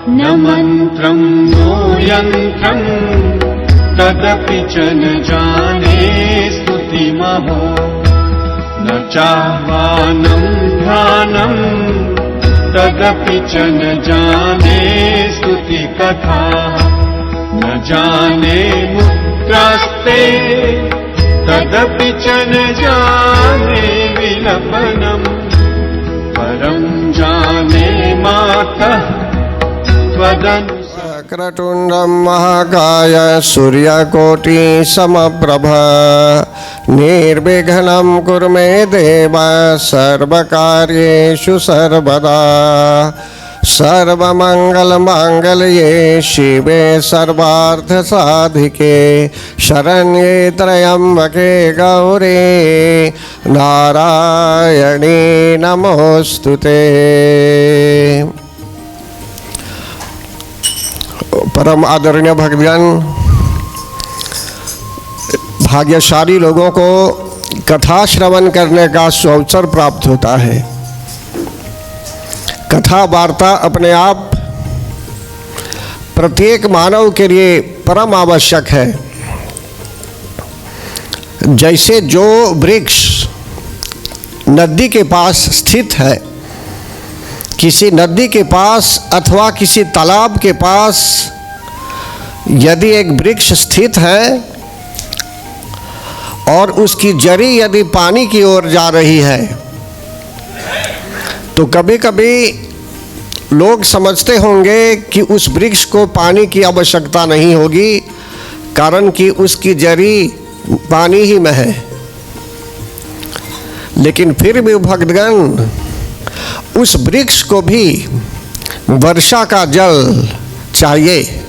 न मन्त्रं नो यन्त्रं तदपि च न जाने स्तुतिमहो न चाह्वानं ध्यानं तदपि च न जाने स्तुतिकथा न जाने मुद्रास्ते तदपि च न जाने विलपनम् परं जाने मातः त्वदनु वक्रतुण्डं महाकाय सूर्यकोटि समप्रभ निर्विघ्नं कुरु मे देव सर्वकार्येषु सर्वदा सर्वमङ्गलमाङ्गल्ये शिवे सर्वार्थसाधिके शरण्ये त्र्यम्बके गौरी नारायणी नमोस्तुते। परम आदरणीय भक्तगण, भाग्यशाली लोगों को कथा श्रवण करने का अवसर प्राप्त होता है। कथा वार्ता अपने आप प्रत्येक मानव के लिए परम आवश्यक है। जैसे जो वृक्ष नदी के पास स्थित है, किसी नदी के पास अथवा किसी तालाब के पास यदि एक वृक्ष स्थित है और उसकी जड़ी यदि पानी की ओर जा रही है, तो कभी कभी लोग समझते होंगे कि उस वृक्ष को पानी की आवश्यकता नहीं होगी, कारण कि उसकी जड़ी पानी ही में है। लेकिन फिर भी भक्तगण, उस वृक्ष को भी वर्षा का जल चाहिए,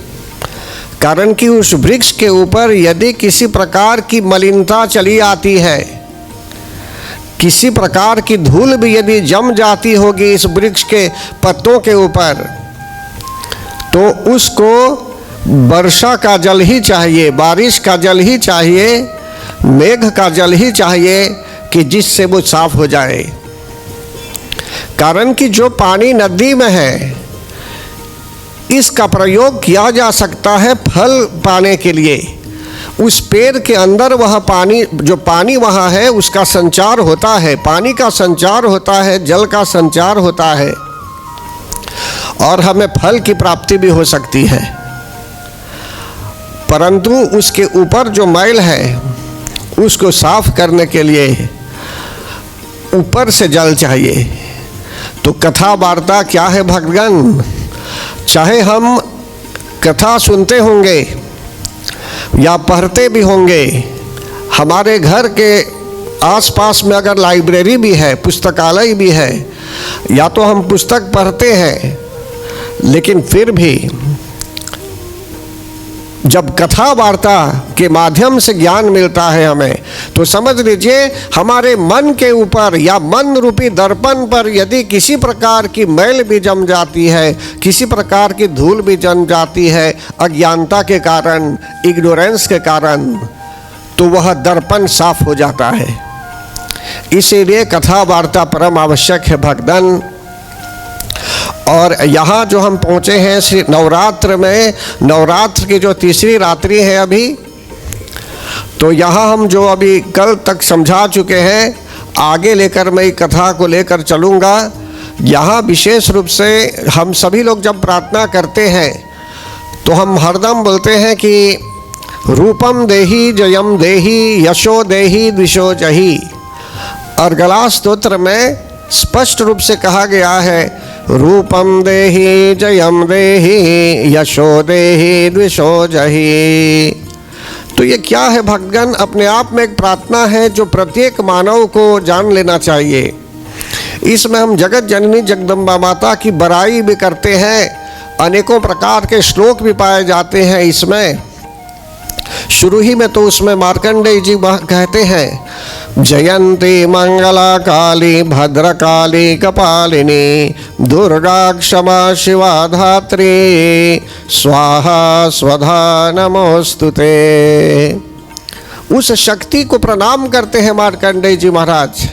कारण कि उस वृक्ष के ऊपर यदि किसी प्रकार की मलिनता चली आती है, किसी प्रकार की धूल भी यदि जम जाती होगी इस वृक्ष के पत्तों के ऊपर, तो उसको वर्षा का जल ही चाहिए, बारिश का जल ही चाहिए, मेघ का जल ही चाहिए कि जिससे वो साफ हो जाए। कारण कि जो पानी नदी में है, इसका प्रयोग किया जा सकता है फल पाने के लिए। उस पेड़ के अंदर वह पानी, जो पानी वहाँ है, उसका संचार होता है, पानी का संचार होता है, जल का संचार होता है, और हमें फल की प्राप्ति भी हो सकती है। परंतु उसके ऊपर जो मैल है, उसको साफ करने के लिए ऊपर से जल चाहिए। तो कथा वार्ता क्या है भक्तगण? चाहे हम कथा सुनते होंगे या पढ़ते भी होंगे, हमारे घर के आसपास में अगर लाइब्रेरी भी है, पुस्तकालय भी है, या तो हम पुस्तक पढ़ते हैं, लेकिन फिर भी जब कथा वार्ता के माध्यम से ज्ञान मिलता है हमें, तो समझ लीजिए हमारे मन के ऊपर या मन रूपी दर्पण पर यदि किसी प्रकार की मैल भी जम जाती है, किसी प्रकार की धूल भी जम जाती है अज्ञानता के कारण, इग्नोरेंस के कारण, तो वह दर्पण साफ हो जाता है। इसीलिए कथा वार्ता परम आवश्यक है भक्तगण। और यहाँ जो हम पहुँचे हैं श्री नवरात्र में, नवरात्र की जो तीसरी रात्रि है अभी, तो यहाँ हम जो अभी कल तक समझा चुके हैं, आगे लेकर मैं कथा को लेकर चलूँगा। यहाँ विशेष रूप से हम सभी लोग जब प्रार्थना करते हैं तो हम हरदम बोलते हैं कि रूपम देहि जयम देहि यशो देहि द्विषो जहि। और गला स्तोत्र में स्पष्ट रूप से कहा गया है, रूपम देहि जयम देहि यशो देहि द्विषो जहि। तो ये क्या है भक्तगण? अपने आप में एक प्रार्थना है जो प्रत्येक मानव को जान लेना चाहिए। इसमें हम जगत जननी जगदम्बा माता की बड़ाई भी करते हैं, अनेकों प्रकार के श्लोक भी पाए जाते हैं इसमें। शुरू ही में तो उसमें मार्कंडेय जी कहते हैं, जयंती मंगला काली भद्रकाली कपालिनी दुर्गा क्षमा शिवा धात्री स्वाहा स्वधा नमोस्तुते। उस शक्ति को प्रणाम करते हैं मार्कंडेय जी महाराज,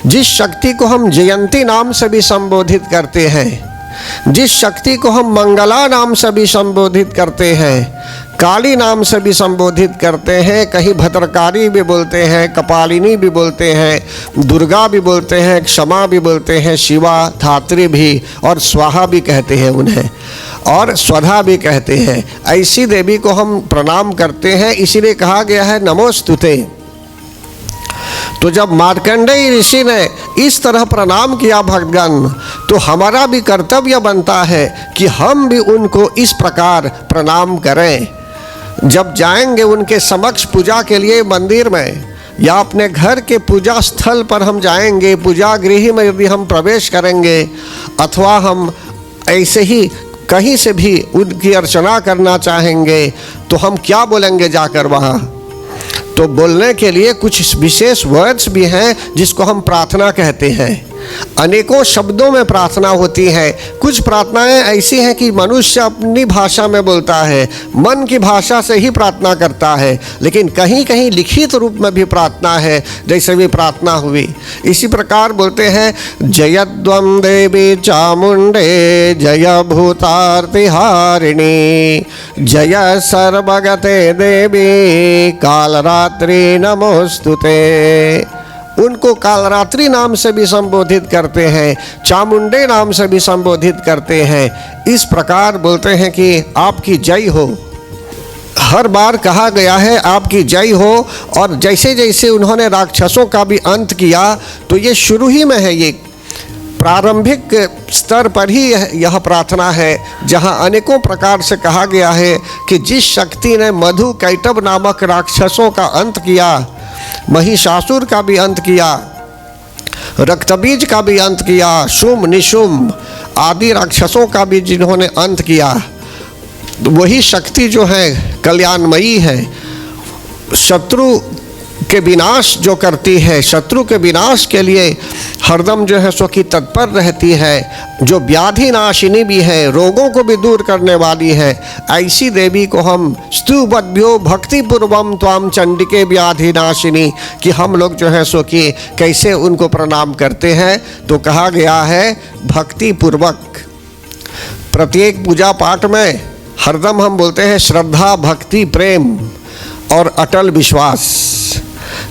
जिस शक्ति को हम जयंती नाम से भी संबोधित करते हैं। जिस शक्ति को हम मंगला नाम से भी संबोधित करते हैं, काली नाम से भी संबोधित करते हैं, कहीं भद्रकाली भी बोलते हैं, कपालिनी भी बोलते हैं, दुर्गा भी बोलते हैं, क्षमा भी बोलते हैं, शिवा, धात्री भी, और स्वाहा भी कहते हैं उन्हें, और स्वधा भी कहते हैं। ऐसी देवी को हम प्रणाम करते हैं, इसीलिए कहा गया है नमोस्तुते। तो जब मार्कंडेय ऋषि ने इस तरह प्रणाम किया भक्तगण, तो हमारा भी कर्तव्य बनता है कि हम भी उनको इस प्रकार प्रणाम करें। जब जाएंगे उनके समक्ष पूजा के लिए मंदिर में या अपने घर के पूजा स्थल पर हम जाएंगे, पूजा गृह में यदि हम प्रवेश करेंगे, अथवा हम ऐसे ही कहीं से भी उनकी अर्चना करना चाहेंगे, तो हम क्या बोलेंगे जाकर वहाँ? तो बोलने के लिए कुछ विशेष वर्ड्स भी हैं जिसको हम प्रार्थना कहते हैं। अनेकों शब्दों में प्रार्थना होती है। कुछ प्रार्थनाएं ऐसी हैं कि मनुष्य अपनी भाषा में बोलता है, मन की भाषा से ही प्रार्थना करता है, लेकिन कहीं कहीं लिखित रूप में भी प्रार्थना है, जैसे भी प्रार्थना हुई। इसी प्रकार बोलते हैं, जयद्वं देवी चामुंडे जय भूतार्तिहारिणी जय सर्वगते देवी कालरात्रि नमोस्तुते। उनको कालरात्रि नाम से भी संबोधित करते हैं, चामुंडे नाम से भी संबोधित करते हैं। इस प्रकार बोलते हैं कि आपकी जय हो। हर बार कहा गया है आपकी जय हो। और जैसे जैसे उन्होंने राक्षसों का भी अंत किया, तो ये शुरू ही में है, ये प्रारंभिक स्तर पर ही यह प्रार्थना है, जहाँ अनेकों प्रकार से कहा गया है कि जिस शक्ति ने मधु कैटभ नामक राक्षसों का अंत किया, महिषासुर का भी अंत किया, रक्तबीज का भी अंत किया, शुम्भ निशुम्भ आदि राक्षसों का भी जिन्होंने अंत किया, वही शक्ति जो है कल्याणमयी है, शत्रु के विनाश जो करती है, शत्रु के विनाश के लिए हरदम जो है सो की तत्पर रहती है, जो व्याधि नाशिनी भी है, रोगों को भी दूर करने वाली है। ऐसी देवी को हम स्तुवद्भ्यो भक्तिपूर्वम त्वाम चंडिके व्याधि नाशिनी, कि हम लोग जो है सो कि कैसे उनको प्रणाम करते हैं। तो कहा गया है भक्ति पूर्वक। प्रत्येक पूजा पाठ में हरदम हम बोलते हैं श्रद्धा, भक्ति, प्रेम और अटल विश्वास।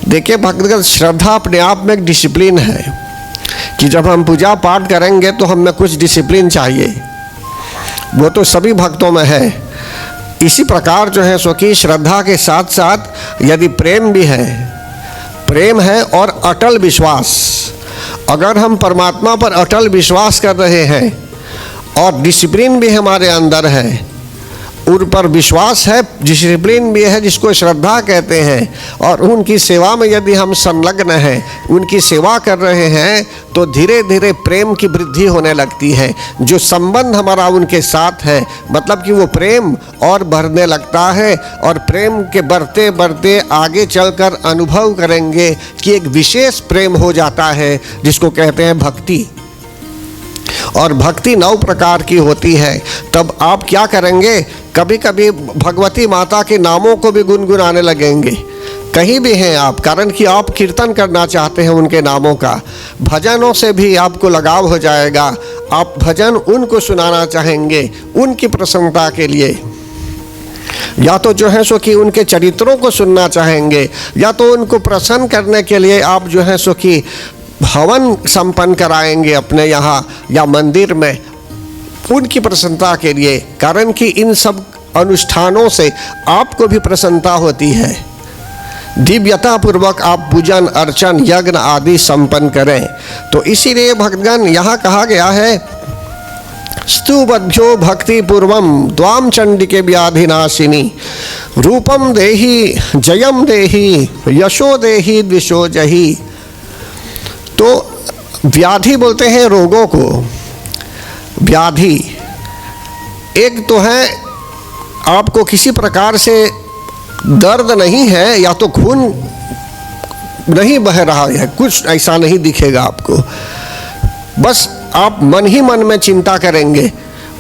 देखिए भक्तगण, श्रद्धा अपने आप में एक डिसिप्लिन है कि जब हम पूजा पाठ करेंगे तो हमें कुछ डिसिप्लिन चाहिए, वो तो सभी भक्तों में है। इसी प्रकार जो है सो कि श्रद्धा के साथ साथ यदि प्रेम भी है, प्रेम है और अटल विश्वास। अगर हम परमात्मा पर अटल विश्वास कर रहे हैं और डिसिप्लिन भी हमारे अंदर है, उन पर विश्वास है, डिसिप्लिन भी है, जिसको श्रद्धा कहते हैं, और उनकी सेवा में यदि हम संलग्न हैं, उनकी सेवा कर रहे हैं, तो धीरे धीरे प्रेम की वृद्धि होने लगती है। जो संबंध हमारा उनके साथ है, मतलब कि वो प्रेम और बढ़ने लगता है, और प्रेम के बढ़ते बढ़ते आगे चलकर अनुभव करेंगे कि एक विशेष प्रेम हो जाता है, जिसको कहते हैं भक्ति। और भक्ति 9 प्रकार की होती है। तब आप क्या करेंगे, कभी कभी भगवती माता के नामों को भी गुनगुनाने लगेंगे, कहीं भी हैं आप, कारण कि आप कीर्तन करना चाहते हैं उनके नामों का। भजनों से भी आपको लगाव हो जाएगा, आप भजन उनको सुनाना चाहेंगे उनकी प्रसन्नता के लिए, या तो जो है सो कि उनके चरित्रों को सुनना चाहेंगे, या तो उनको प्रसन्न करने के लिए आप जो है सो कि हवन संपन्न कराएंगे अपने यहाँ या मंदिर में, उनकी प्रसन्नता के लिए। कारण कि इन सब अनुष्ठानों से आपको भी प्रसन्नता होती है। दिव्यता पूर्वक आप पूजन, अर्चन, यज्ञ आदि संपन्न करें। तो इसीलिए भक्तगण यहाँ कहा गया है, स्तुवद्भ्यो भक्ति पूर्वम द्वाम चंडिके व्याधिनाशिनी रूपम देहि जयम देहि यशो देहि द्विषो जहि। तो व्याधि बोलते हैं रोगों को। व्याधि एक तो है आपको किसी प्रकार से दर्द नहीं है, या तो खून नहीं बह रहा है, कुछ ऐसा नहीं दिखेगा आपको, बस आप मन ही मन में चिंता करेंगे,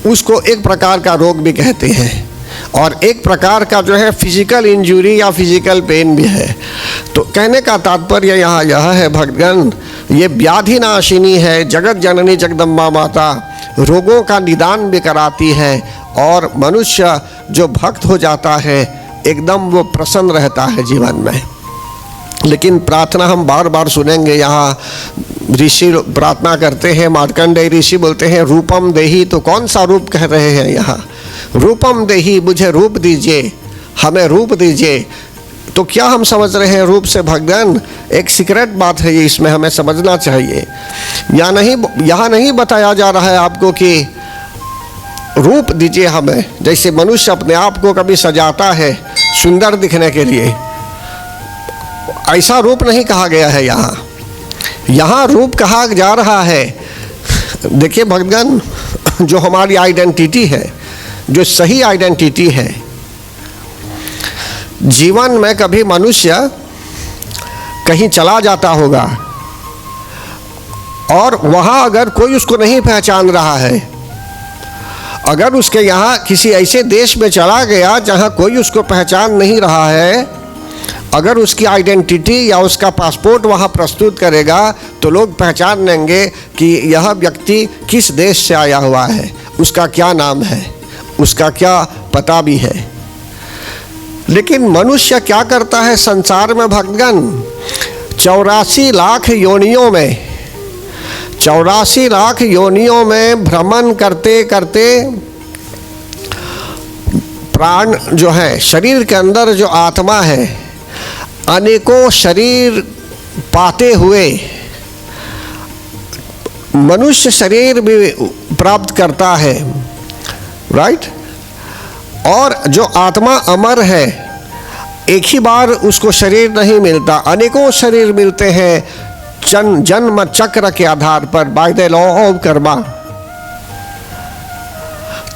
उसको एक प्रकार का रोग भी कहते हैं। और एक प्रकार का जो है फिजिकल इंजरी या फिजिकल पेन भी है। तो कहने का तात्पर्य यहाँ यह है भक्तगण, ये व्याधि नाशिनी है, जगत जननी जगदम्बा माता रोगों का निदान भी कराती है, और मनुष्य जो भक्त हो जाता है एकदम वो प्रसन्न रहता है जीवन में। लेकिन प्रार्थना हम बार बार सुनेंगे, यहाँ ऋषि प्रार्थना करते हैं, मार्कंडेय ऋषि बोलते हैं रूपम देही। तो कौन सा रूप कह रहे हैं यहाँ? रूपम देही, मुझे रूप दीजिए, हमें रूप दीजिए। तो क्या हम समझ रहे हैं रूप से भगवान? एक सीक्रेट बात है ये, इसमें हमें समझना चाहिए। यहाँ नहीं बताया जा रहा है आपको कि रूप दीजिए हमें, जैसे मनुष्य अपने आप को कभी सजाता है सुंदर दिखने के लिए, ऐसा रूप नहीं कहा गया है यहाँ रूप कहा जा रहा है। देखिए भगवान, जो हमारी आइडेंटिटी है, जो सही आइडेंटिटी है, जीवन में कभी मनुष्य कहीं चला जाता होगा और वहाँ अगर कोई उसको नहीं पहचान रहा है, अगर उसके यहाँ किसी ऐसे देश में चला गया जहाँ कोई उसको पहचान नहीं रहा है, अगर उसकी आइडेंटिटी या उसका पासपोर्ट वहाँ प्रस्तुत करेगा तो लोग पहचान लेंगे कि यह व्यक्ति किस देश से आया हुआ है, उसका क्या नाम है, उसका क्या पता भी है। लेकिन मनुष्य क्या करता है संसार में भक्तगण? 84 लाख योनियों में 84 लाख योनियों में भ्रमण करते करते प्राण जो है, शरीर के अंदर जो आत्मा है, अनेकों शरीर पाते हुए मनुष्य शरीर भी प्राप्त करता है, राइट। और जो आत्मा अमर है, एक ही बार उसको शरीर नहीं मिलता, अनेकों शरीर मिलते हैं जन्म चक्र के आधार पर, by the law of Karma.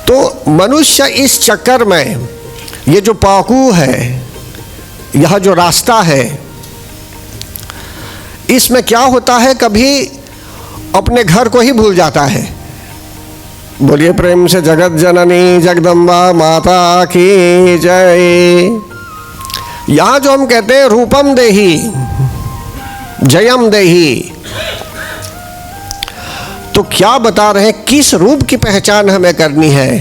तो मनुष्य इस चक्कर में, ये जो पाकू है, यह जो रास्ता है, इसमें क्या होता है, कभी अपने घर को ही भूल जाता है। बोलिए प्रेम से जगत जननी जगदम्बा माता की जय। यहाँ जो हम कहते हैं रूपम देही जयम देही, तो क्या बता रहे हैं? किस रूप की पहचान हमें करनी है?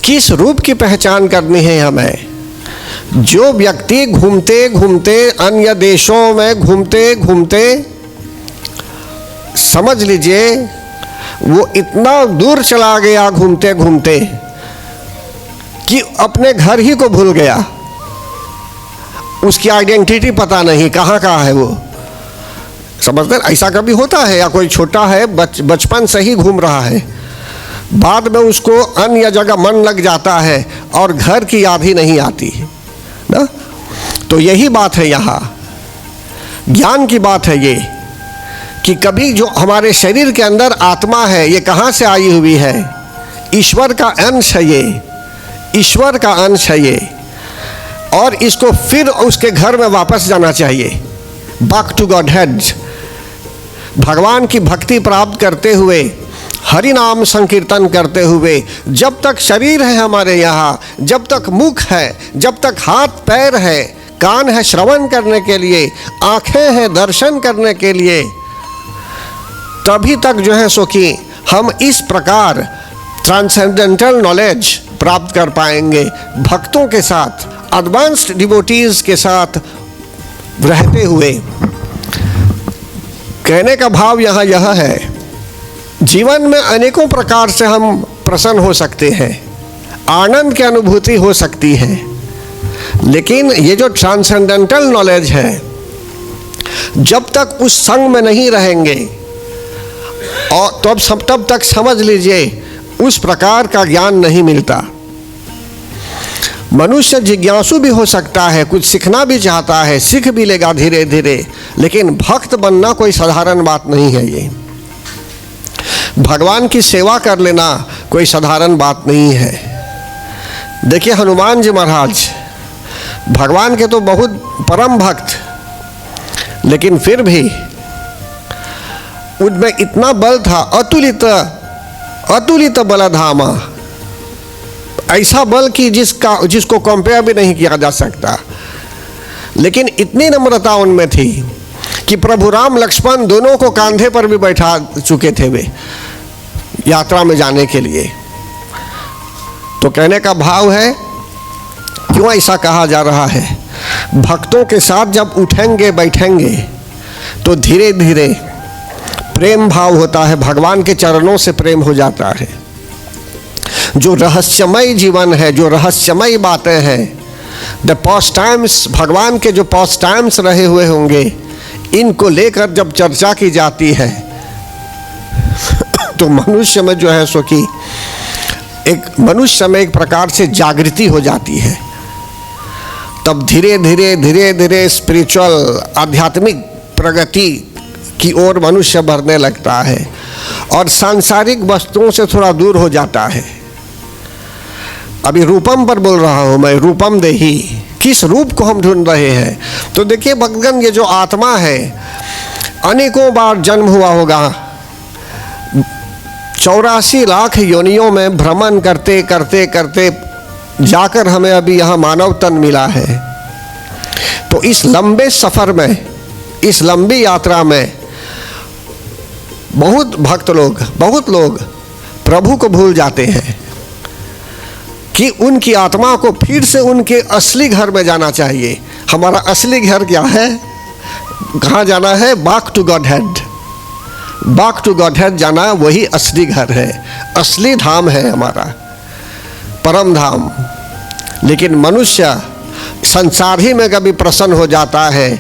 किस रूप की पहचान करनी है हमें? जो व्यक्ति घूमते घूमते, अन्य देशों में घूमते घूमते, समझ लीजिए वो इतना दूर चला गया घूमते घूमते कि अपने घर ही को भूल गया, उसकी आइडेंटिटी पता नहीं कहाँ कहाँ है वो। समझते? ऐसा कभी होता है? या कोई छोटा है बचपन से ही घूम रहा है, बाद में उसको अन्य जगह मन लग जाता है और घर की याद ही नहीं आती ना। तो यही बात है, यहाँ ज्ञान की बात है ये, कि कभी जो हमारे शरीर के अंदर आत्मा है, ये कहाँ से आई हुई है? ईश्वर का अंश है ये, ईश्वर का अंश है ये, और इसको फिर उसके घर में वापस जाना चाहिए, बैक टू गॉड हेड। भगवान की भक्ति प्राप्त करते हुए, हरि नाम संकीर्तन करते हुए, जब तक शरीर है हमारे यहाँ, जब तक मुख है, जब तक हाथ पैर है, कान है श्रवण करने के लिए, आंखें हैं दर्शन करने के लिए, तभी तक जो है सो कि हम इस प्रकार ट्रांसेंडेंटल नॉलेज प्राप्त कर पाएंगे, भक्तों के साथ, एडवांस्ड डिवोटीज के साथ रहते हुए। कहने का भाव यहाँ यह है, जीवन में अनेकों प्रकार से हम प्रसन्न हो सकते हैं, आनंद की अनुभूति हो सकती है, लेकिन ये जो ट्रांसेंडेंटल नॉलेज है, जब तक उस संग में नहीं रहेंगे और तब तक समझ लीजिए उस प्रकार का ज्ञान नहीं मिलता। मनुष्य जिज्ञासु भी हो सकता है, कुछ सीखना भी चाहता है, सीख भी लेगा धीरे धीरे, लेकिन भक्त बनना कोई साधारण बात नहीं है। ये भगवान की सेवा कर लेना कोई साधारण बात नहीं है। देखिए हनुमान जी महाराज भगवान के तो बहुत परम भक्त, लेकिन फिर भी उनमें इतना बल था, अतुलित बलधामा, ऐसा बल कि जिसको कंपेयर भी नहीं किया जा सकता। लेकिन इतनी नम्रता उनमें थी कि प्रभु राम लक्ष्मण दोनों को कांधे पर भी बैठा चुके थे वे। यात्रा में जाने के लिए। तो कहने का भाव है, क्यों ऐसा कहा जा रहा है? भक्तों के साथ जब उठेंगे बैठेंगे तो धीरे धीरे प्रेम भाव होता है, भगवान के चरणों से प्रेम हो जाता है। जो रहस्यमय जीवन है, जो रहस्यमय बातें हैं, द पास्ट टाइम्स, भगवान के जो पास्ट टाइम्स रहे हुए होंगे, इनको लेकर जब चर्चा की जाती है तो मनुष्य में जो है सो कि मनुष्य में एक प्रकार से जागृति हो जाती है। तब धीरे धीरे स्पिरिचुअल, आध्यात्मिक प्रगति की ओर मनुष्य बढ़ने लगता है और सांसारिक वस्तुओं से थोड़ा दूर हो जाता है। अभी रूपम पर बोल रहा हूँ मैं, रूपम देही, किस रूप को हम ढूंढ रहे हैं? तो देखिए भक्तगण, ये जो आत्मा है अनेकों बार जन्म हुआ होगा, 84 लाख योनियों में भ्रमण करते करते करते जाकर हमें अभी यहाँ मानव तन मिला है। तो इस लंबे सफर में, इस लंबी यात्रा में बहुत लोग प्रभु को भूल जाते हैं कि उनकी आत्मा को फिर से उनके असली घर में जाना चाहिए। हमारा असली घर क्या है? कहाँ जाना है? Back to Godhead, back to Godhead जाना, वही असली घर है, असली धाम है हमारा, परम धाम। लेकिन मनुष्य संसार ही में कभी प्रसन्न हो जाता है,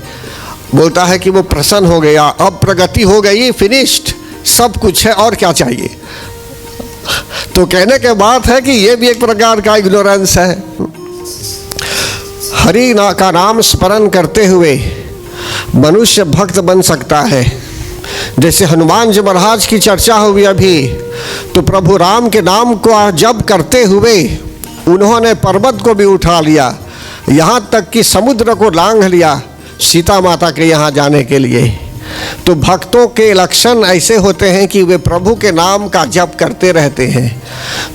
बोलता है कि वो प्रसन्न हो गया, अब प्रगति हो गई, फिनिश्ड, सब कुछ है, और क्या चाहिए? तो कहने के बात है कि ये भी एक प्रकार का इग्नोरेंस है। हरि का नाम स्मरण करते हुए मनुष्य भक्त बन सकता है। जैसे हनुमान जी महाराज की चर्चा हुई अभी, तो प्रभु राम के नाम को जप करते हुए उन्होंने पर्वत को भी उठा लिया, यहाँ तक कि समुद्र को लांघ लिया सीता माता के यहाँ जाने के लिए। तो भक्तों के लक्षण ऐसे होते हैं कि वे प्रभु के नाम का जप करते रहते हैं।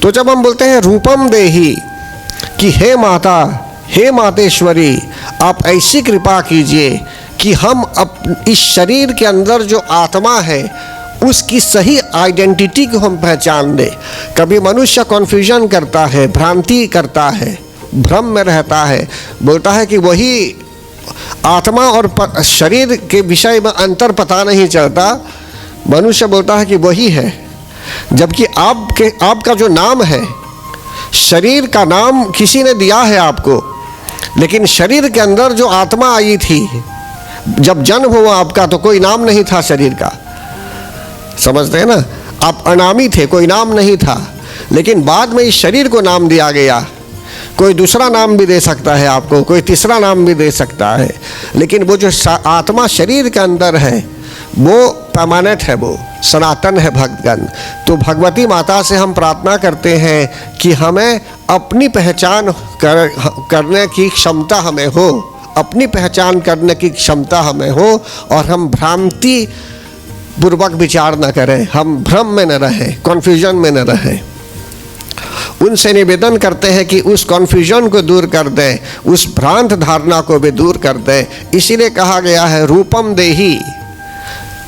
तो जब हम बोलते हैं रूपम देही, कि हे माता, हे मातेश्वरी, आप ऐसी कृपा कीजिए कि हम इस शरीर के अंदर जो आत्मा है उसकी सही आइडेंटिटी को हम पहचान लें। कभी मनुष्य कन्फ्यूजन करता है, भ्रांति करता है, भ्रम में रहता है, बोलता है कि वही आत्मा और शरीर के विषय में अंतर पता नहीं चलता। मनुष्य बोलता है कि वही है, जबकि आपका जो नाम है, शरीर का नाम किसी ने दिया है आपको, लेकिन शरीर के अंदर जो आत्मा आई थी, जब जन्म हुआ आपका तो कोई नाम नहीं था शरीर का, समझते हैं ना? आप अनामी थे, कोई नाम नहीं था, लेकिन बाद में इस शरीर को नाम दिया गया। कोई दूसरा नाम भी दे सकता है आपको, कोई तीसरा नाम भी दे सकता है, लेकिन वो जो आत्मा शरीर के अंदर है वो परमानेंट है, वो सनातन है भक्तगण। तो भगवती माता से हम प्रार्थना करते हैं कि हमें अपनी पहचान करने की क्षमता हमें हो, अपनी पहचान करने की क्षमता हमें हो, और हम भ्रांति पूर्वक विचार न करें, हम भ्रम में न रहें, कन्फ्यूजन में न रहें। उनसे निवेदन करते हैं कि उस कन्फ्यूजन को दूर कर दें, उस भ्रांत धारणा को भी दूर कर दें। इसीलिए कहा गया है रूपम देही,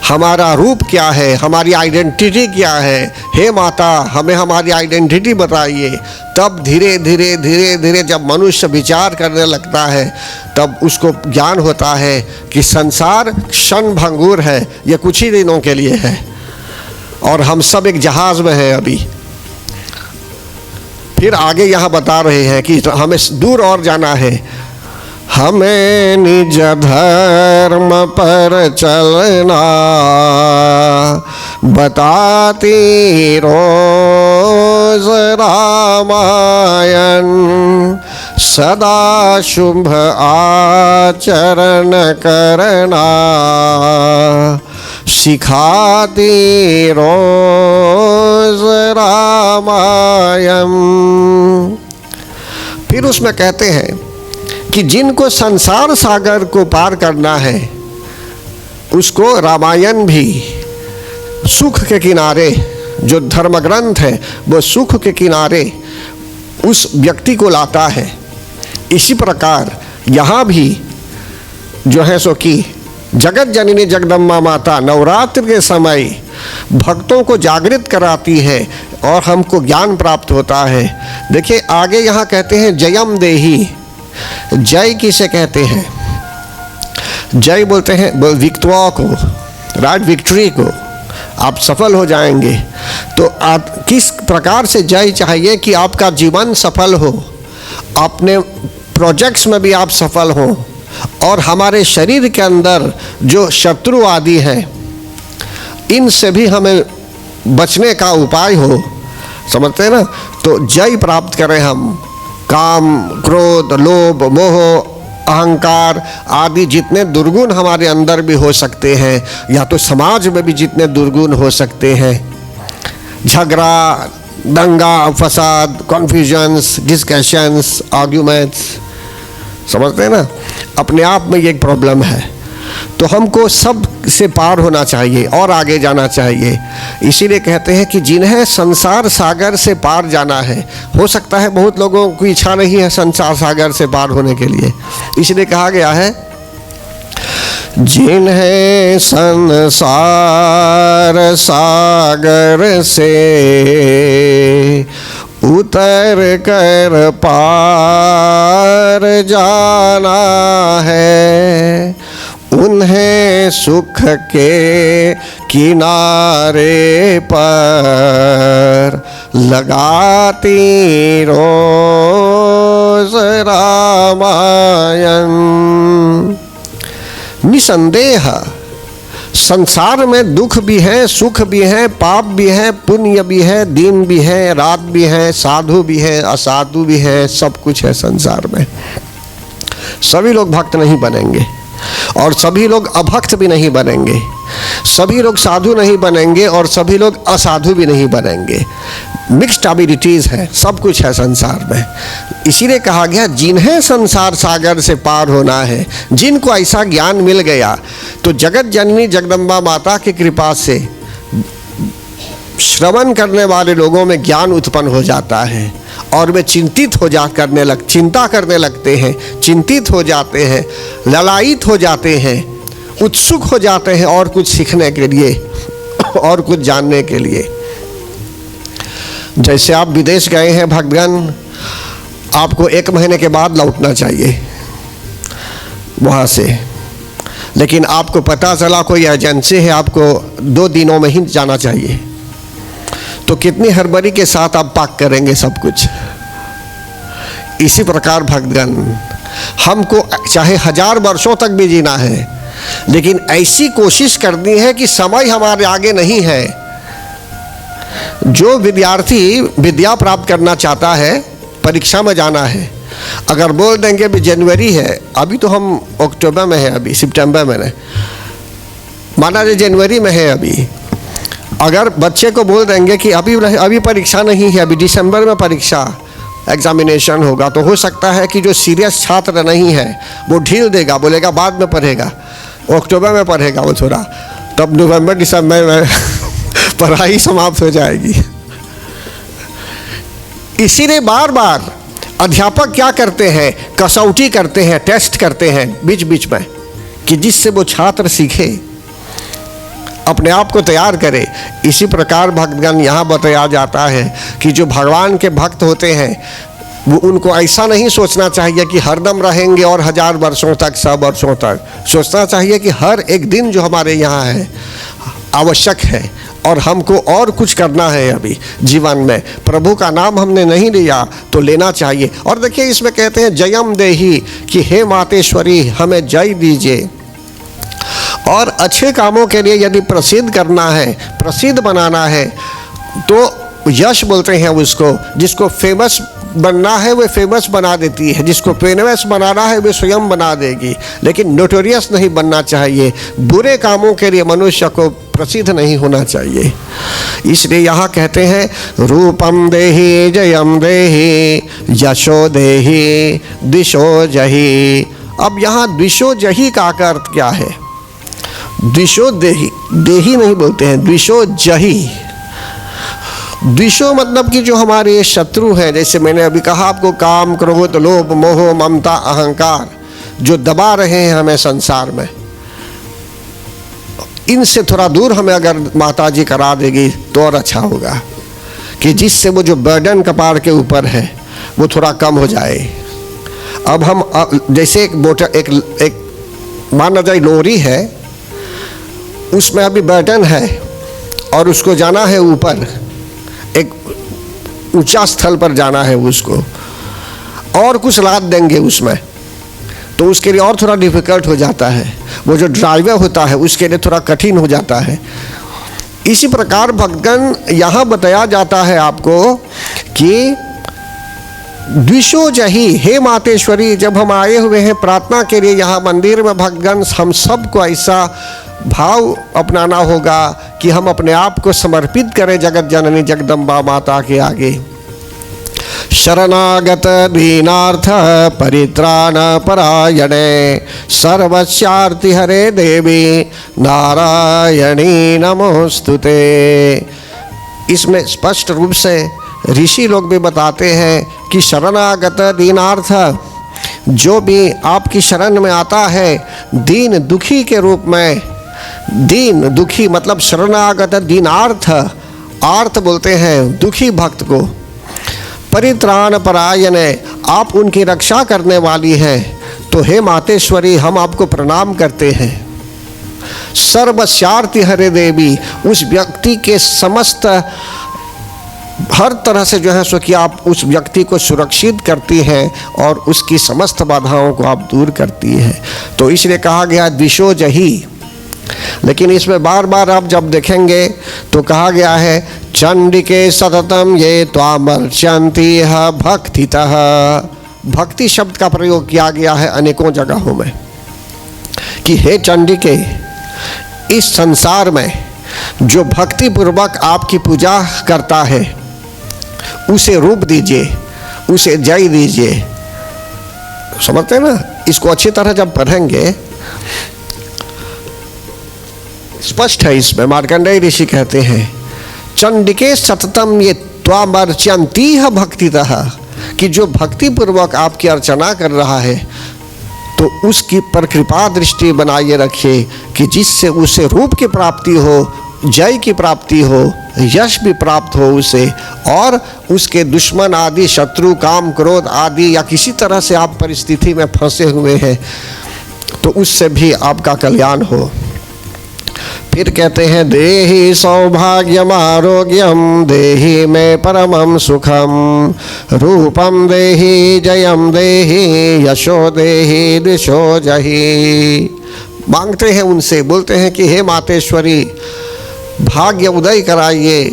हमारा रूप क्या है, हमारी आइडेंटिटी क्या है, हे माता हमें हमारी आइडेंटिटी बताइए। तब धीरे धीरे जब मनुष्य विचार करने लगता है, तब उसको ज्ञान होता है कि संसार क्षण भंगुर है, ये कुछ ही दिनों के लिए है, और हम सब एक जहाज में हैं अभी। फिर आगे यहाँ बता रहे हैं कि हमें दूर और जाना है, हमें निज धर्म पर चलना बताती रोज रामायण, सदा शुभ आचरण करना सिखाती रोज रामायण। फिर उसमें कहते हैं कि जिनको संसार सागर को पार करना है, उसको रामायण भी सुख के किनारे, जो धर्म ग्रंथ है वो सुख के किनारे उस व्यक्ति को लाता है। इसी प्रकार यहाँ भी जो है सो कि जगत जननी जगदम्बा माता नवरात्र के समय भक्तों को जागृत कराती है और हमको ज्ञान प्राप्त होता है। देखिए आगे यहाँ कहते हैं जयम देहि। जय किसे कहते हैं? जय बोलते हैं विक्ट्वा को, राइट, विक्ट्री को। आप सफल हो जाएंगे। तो आप किस प्रकार से जय चाहिए कि आपका जीवन सफल हो, अपने प्रोजेक्ट्स में भी आप सफल हो, और हमारे शरीर के अंदर जो शत्रु आदि हैं इनसे भी हमें बचने का उपाय हो। समझते हैं ना? तो जय प्राप्त करें हम। काम, क्रोध, लोभ, मोह, अहंकार आदि जितने दुर्गुण हमारे अंदर भी हो सकते हैं, या तो समाज में भी जितने दुर्गुण हो सकते हैं, झगड़ा, दंगा फसाद, कॉन्फ्यूजन्स, डिस्कशंस, आर्ग्यूमेंट्स, समझते हैं ना, अपने आप में ये एक प्रॉब्लम है। तो हमको सब से पार होना चाहिए और आगे जाना चाहिए। इसीलिए कहते हैं कि जिन्हें संसार सागर से पार जाना है, हो सकता है बहुत लोगों की इच्छा नहीं है संसार सागर से पार होने के लिए, इसलिए कहा गया है जिन्हें संसार सागर से उतर कर पार जाना है, उन्हें सुख के किनारे पर लगाती रोज रामायण। निसंदेह संसार में दुख भी है, सुख भी है, पाप भी है, पुण्य भी है, दिन भी है, रात भी है, साधु भी है, असाधु भी है, सब कुछ है संसार में। सभी लोग भक्त नहीं बनेंगे और सभी लोग अभक्त भी नहीं बनेंगे, सभी लोग साधु नहीं बनेंगे और सभी लोग असाधु भी नहीं बनेंगे। मिक्स्ड एबिलिटीज है, सब कुछ है संसार में। इसीलिए कहा गया जिन्हें संसार सागर से पार होना है, जिनको ऐसा ज्ञान मिल गया, तो जगत जननी जगदम्बा माता की कृपा से श्रवण करने वाले लोगों में ज्ञान उत्पन्न हो जाता है और वे चिंता करने लगते हैं, चिंतित हो जाते हैं, ललायित हो जाते हैं, उत्सुक हो जाते हैं और कुछ सीखने के लिए और कुछ जानने के लिए। जैसे आप विदेश गए हैं भक्तगण, आपको 1 महीने के बाद लौटना चाहिए वहाँ से, लेकिन आपको पता चला कोई एजेंसी है, आपको 2 दिनों में ही जाना चाहिए, तो कितनी हड़बड़ी के साथ आप पाक करेंगे सब कुछ। इसी प्रकार भक्तगण, हमको चाहे 1000 वर्षों तक भी जीना है, लेकिन ऐसी कोशिश करनी है कि समय हमारे आगे नहीं है। जो विद्यार्थी विद्या प्राप्त करना चाहता है, परीक्षा में जाना है, अगर बोल देंगे भी जनवरी है, अभी तो हम अक्टूबर में है, अभी सितंबर में नहीं, माना जाए जनवरी में है अभी, अगर बच्चे को बोल देंगे कि अभी परीक्षा नहीं है, अभी दिसंबर में परीक्षा एग्जामिनेशन होगा, तो हो सकता है कि जो सीरियस छात्र नहीं है वो ढील देगा, बोलेगा बाद में पढ़ेगा, अक्टूबर में पढ़ेगा वो थोड़ा, तब नवंबर दिसंबर में पढ़ाई समाप्त हो जाएगी। इसीलिए बार बार अध्यापक क्या करते हैं, कसौटी करते हैं, टेस्ट करते हैं बीच बीच में, कि जिससे वो छात्र सीखे, अपने आप को तैयार करे। इसी प्रकार भक्तगण यहाँ बताया जाता है कि जो भगवान के भक्त होते हैं, वो उनको ऐसा नहीं सोचना चाहिए कि हरदम रहेंगे और 1000 वर्षों तक, 100 वर्षों तक। सोचना चाहिए कि हर एक दिन जो हमारे यहाँ है आवश्यक है और हमको और कुछ करना है अभी जीवन में। प्रभु का नाम हमने नहीं लिया तो लेना चाहिए। और देखिए इसमें कहते हैं जयम देहि, कि हे मातेश्वरी हमें जय दीजिए। और अच्छे कामों के लिए यदि प्रसिद्ध करना है, प्रसिद्ध बनाना है, तो यश बोलते हैं उसको। जिसको फेमस बनना है वो फेमस बना देती है, जिसको फेमस बनाना है वो स्वयं बना देगी, लेकिन नोटोरियस नहीं बनना चाहिए। बुरे कामों के लिए मनुष्य को प्रसिद्ध नहीं होना चाहिए। इसलिए यहाँ कहते हैं रूपम देहि जयम देहि यशो देहि दिशो जहि। अब यहाँ दिशो जहि का अर्थ क्या है? द्विषो देहि, देहि नहीं बोलते हैं, द्विषो जहि। द्विषो मतलब कि जो हमारे शत्रु हैं, जैसे मैंने अभी कहा आपको, काम, क्रोध, लोभ, मोह, ममता, अहंकार, जो दबा रहे हैं हमें संसार में, इनसे थोड़ा दूर हमें अगर माता जी करा देगी तो और अच्छा होगा, कि जिससे वो जो बर्डन कपार के ऊपर है वो थोड़ा कम हो जाए। अब हम जैसे एक माना जाए लोरी है, उसमें अभी बर्डन है और उसको जाना है ऊपर, एक ऊंचा स्थल पर जाना है उसको, और कुछ लाद देंगे उसमें तो उसके लिए और थोड़ा डिफिकल्ट हो जाता है, वो जो ड्राइवर होता है उसके लिए थोड़ा कठिन हो जाता है। इसी प्रकार भक्तगण यहाँ बताया जाता है आपको कि द्विषोजहि, हे मातेश्वरी, जब हम आए हुए हैं प्रार्थना के लिए यहाँ मंदिर में भक्तगण, हम सबको ऐसा भाव अपनाना होगा कि हम अपने आप को समर्पित करें जगत जननी जगदम्बा माता के आगे। शरणागत दीनार्थ परित्राण परायणे सर्वस्यार्ति हरे देवी नारायणी नमोस्तुते। इसमें स्पष्ट रूप से ऋषि लोग भी बताते हैं कि शरणागत दीनार्थ, जो भी आपकी शरण में आता है दीन दुखी के रूप में, दीन दुखी मतलब शरणागत दीनार्थ, आर्थ बोलते हैं दुखी भक्त को, परित्राण परायणे, आप उनकी रक्षा करने वाली हैं, तो हे मातेश्वरी हम आपको प्रणाम करते हैं। सर्वस्यार्ति हरे देवी, उस व्यक्ति के समस्त हर तरह से जो है सो कि आप उस व्यक्ति को सुरक्षित करती हैं और उसकी समस्त बाधाओं को आप दूर करती हैं। तो इसलिए कहा गया द्विषोजहि, लेकिन इसमें बार बार आप जब देखेंगे तो कहा गया है चंडिके सततम ये त्वामर्चन्ति भक्तितः। भक्ति शब्द का प्रयोग किया गया है अनेकों जगहों में कि हे चंडिके, इस संसार में जो भक्ति पूर्वक आपकी पूजा करता है उसे रूप दीजिए, उसे जय दीजिए। समझते हैं ना? इसको अच्छी तरह जब पढ़ेंगे स्पष्ट है। इसमें मार्कंडेय ऋषि कहते हैं चंडिके सततम ये त्वामर्चन्ति भक्तितः, कि जो भक्ति पूर्वक आपकी अर्चना कर रहा है तो उसकी पर कृपा दृष्टि बनाए रखिए कि जिससे उसे रूप की प्राप्ति हो, जय की प्राप्ति हो, यश भी प्राप्त हो उसे, और उसके दुश्मन आदि शत्रु काम क्रोध आदि या किसी तरह से आप परिस्थिति में फंसे हुए हैं तो उससे भी आपका कल्याण हो। फिर कहते हैं देहि सौभाग्यम आरोग्यम देहि में परमं सुखम रूपम देहि जयम देहि यशो देहि दिशो जहि। मांगते हैं उनसे, बोलते हैं कि हे मातेश्वरी भाग्य उदय कराइए,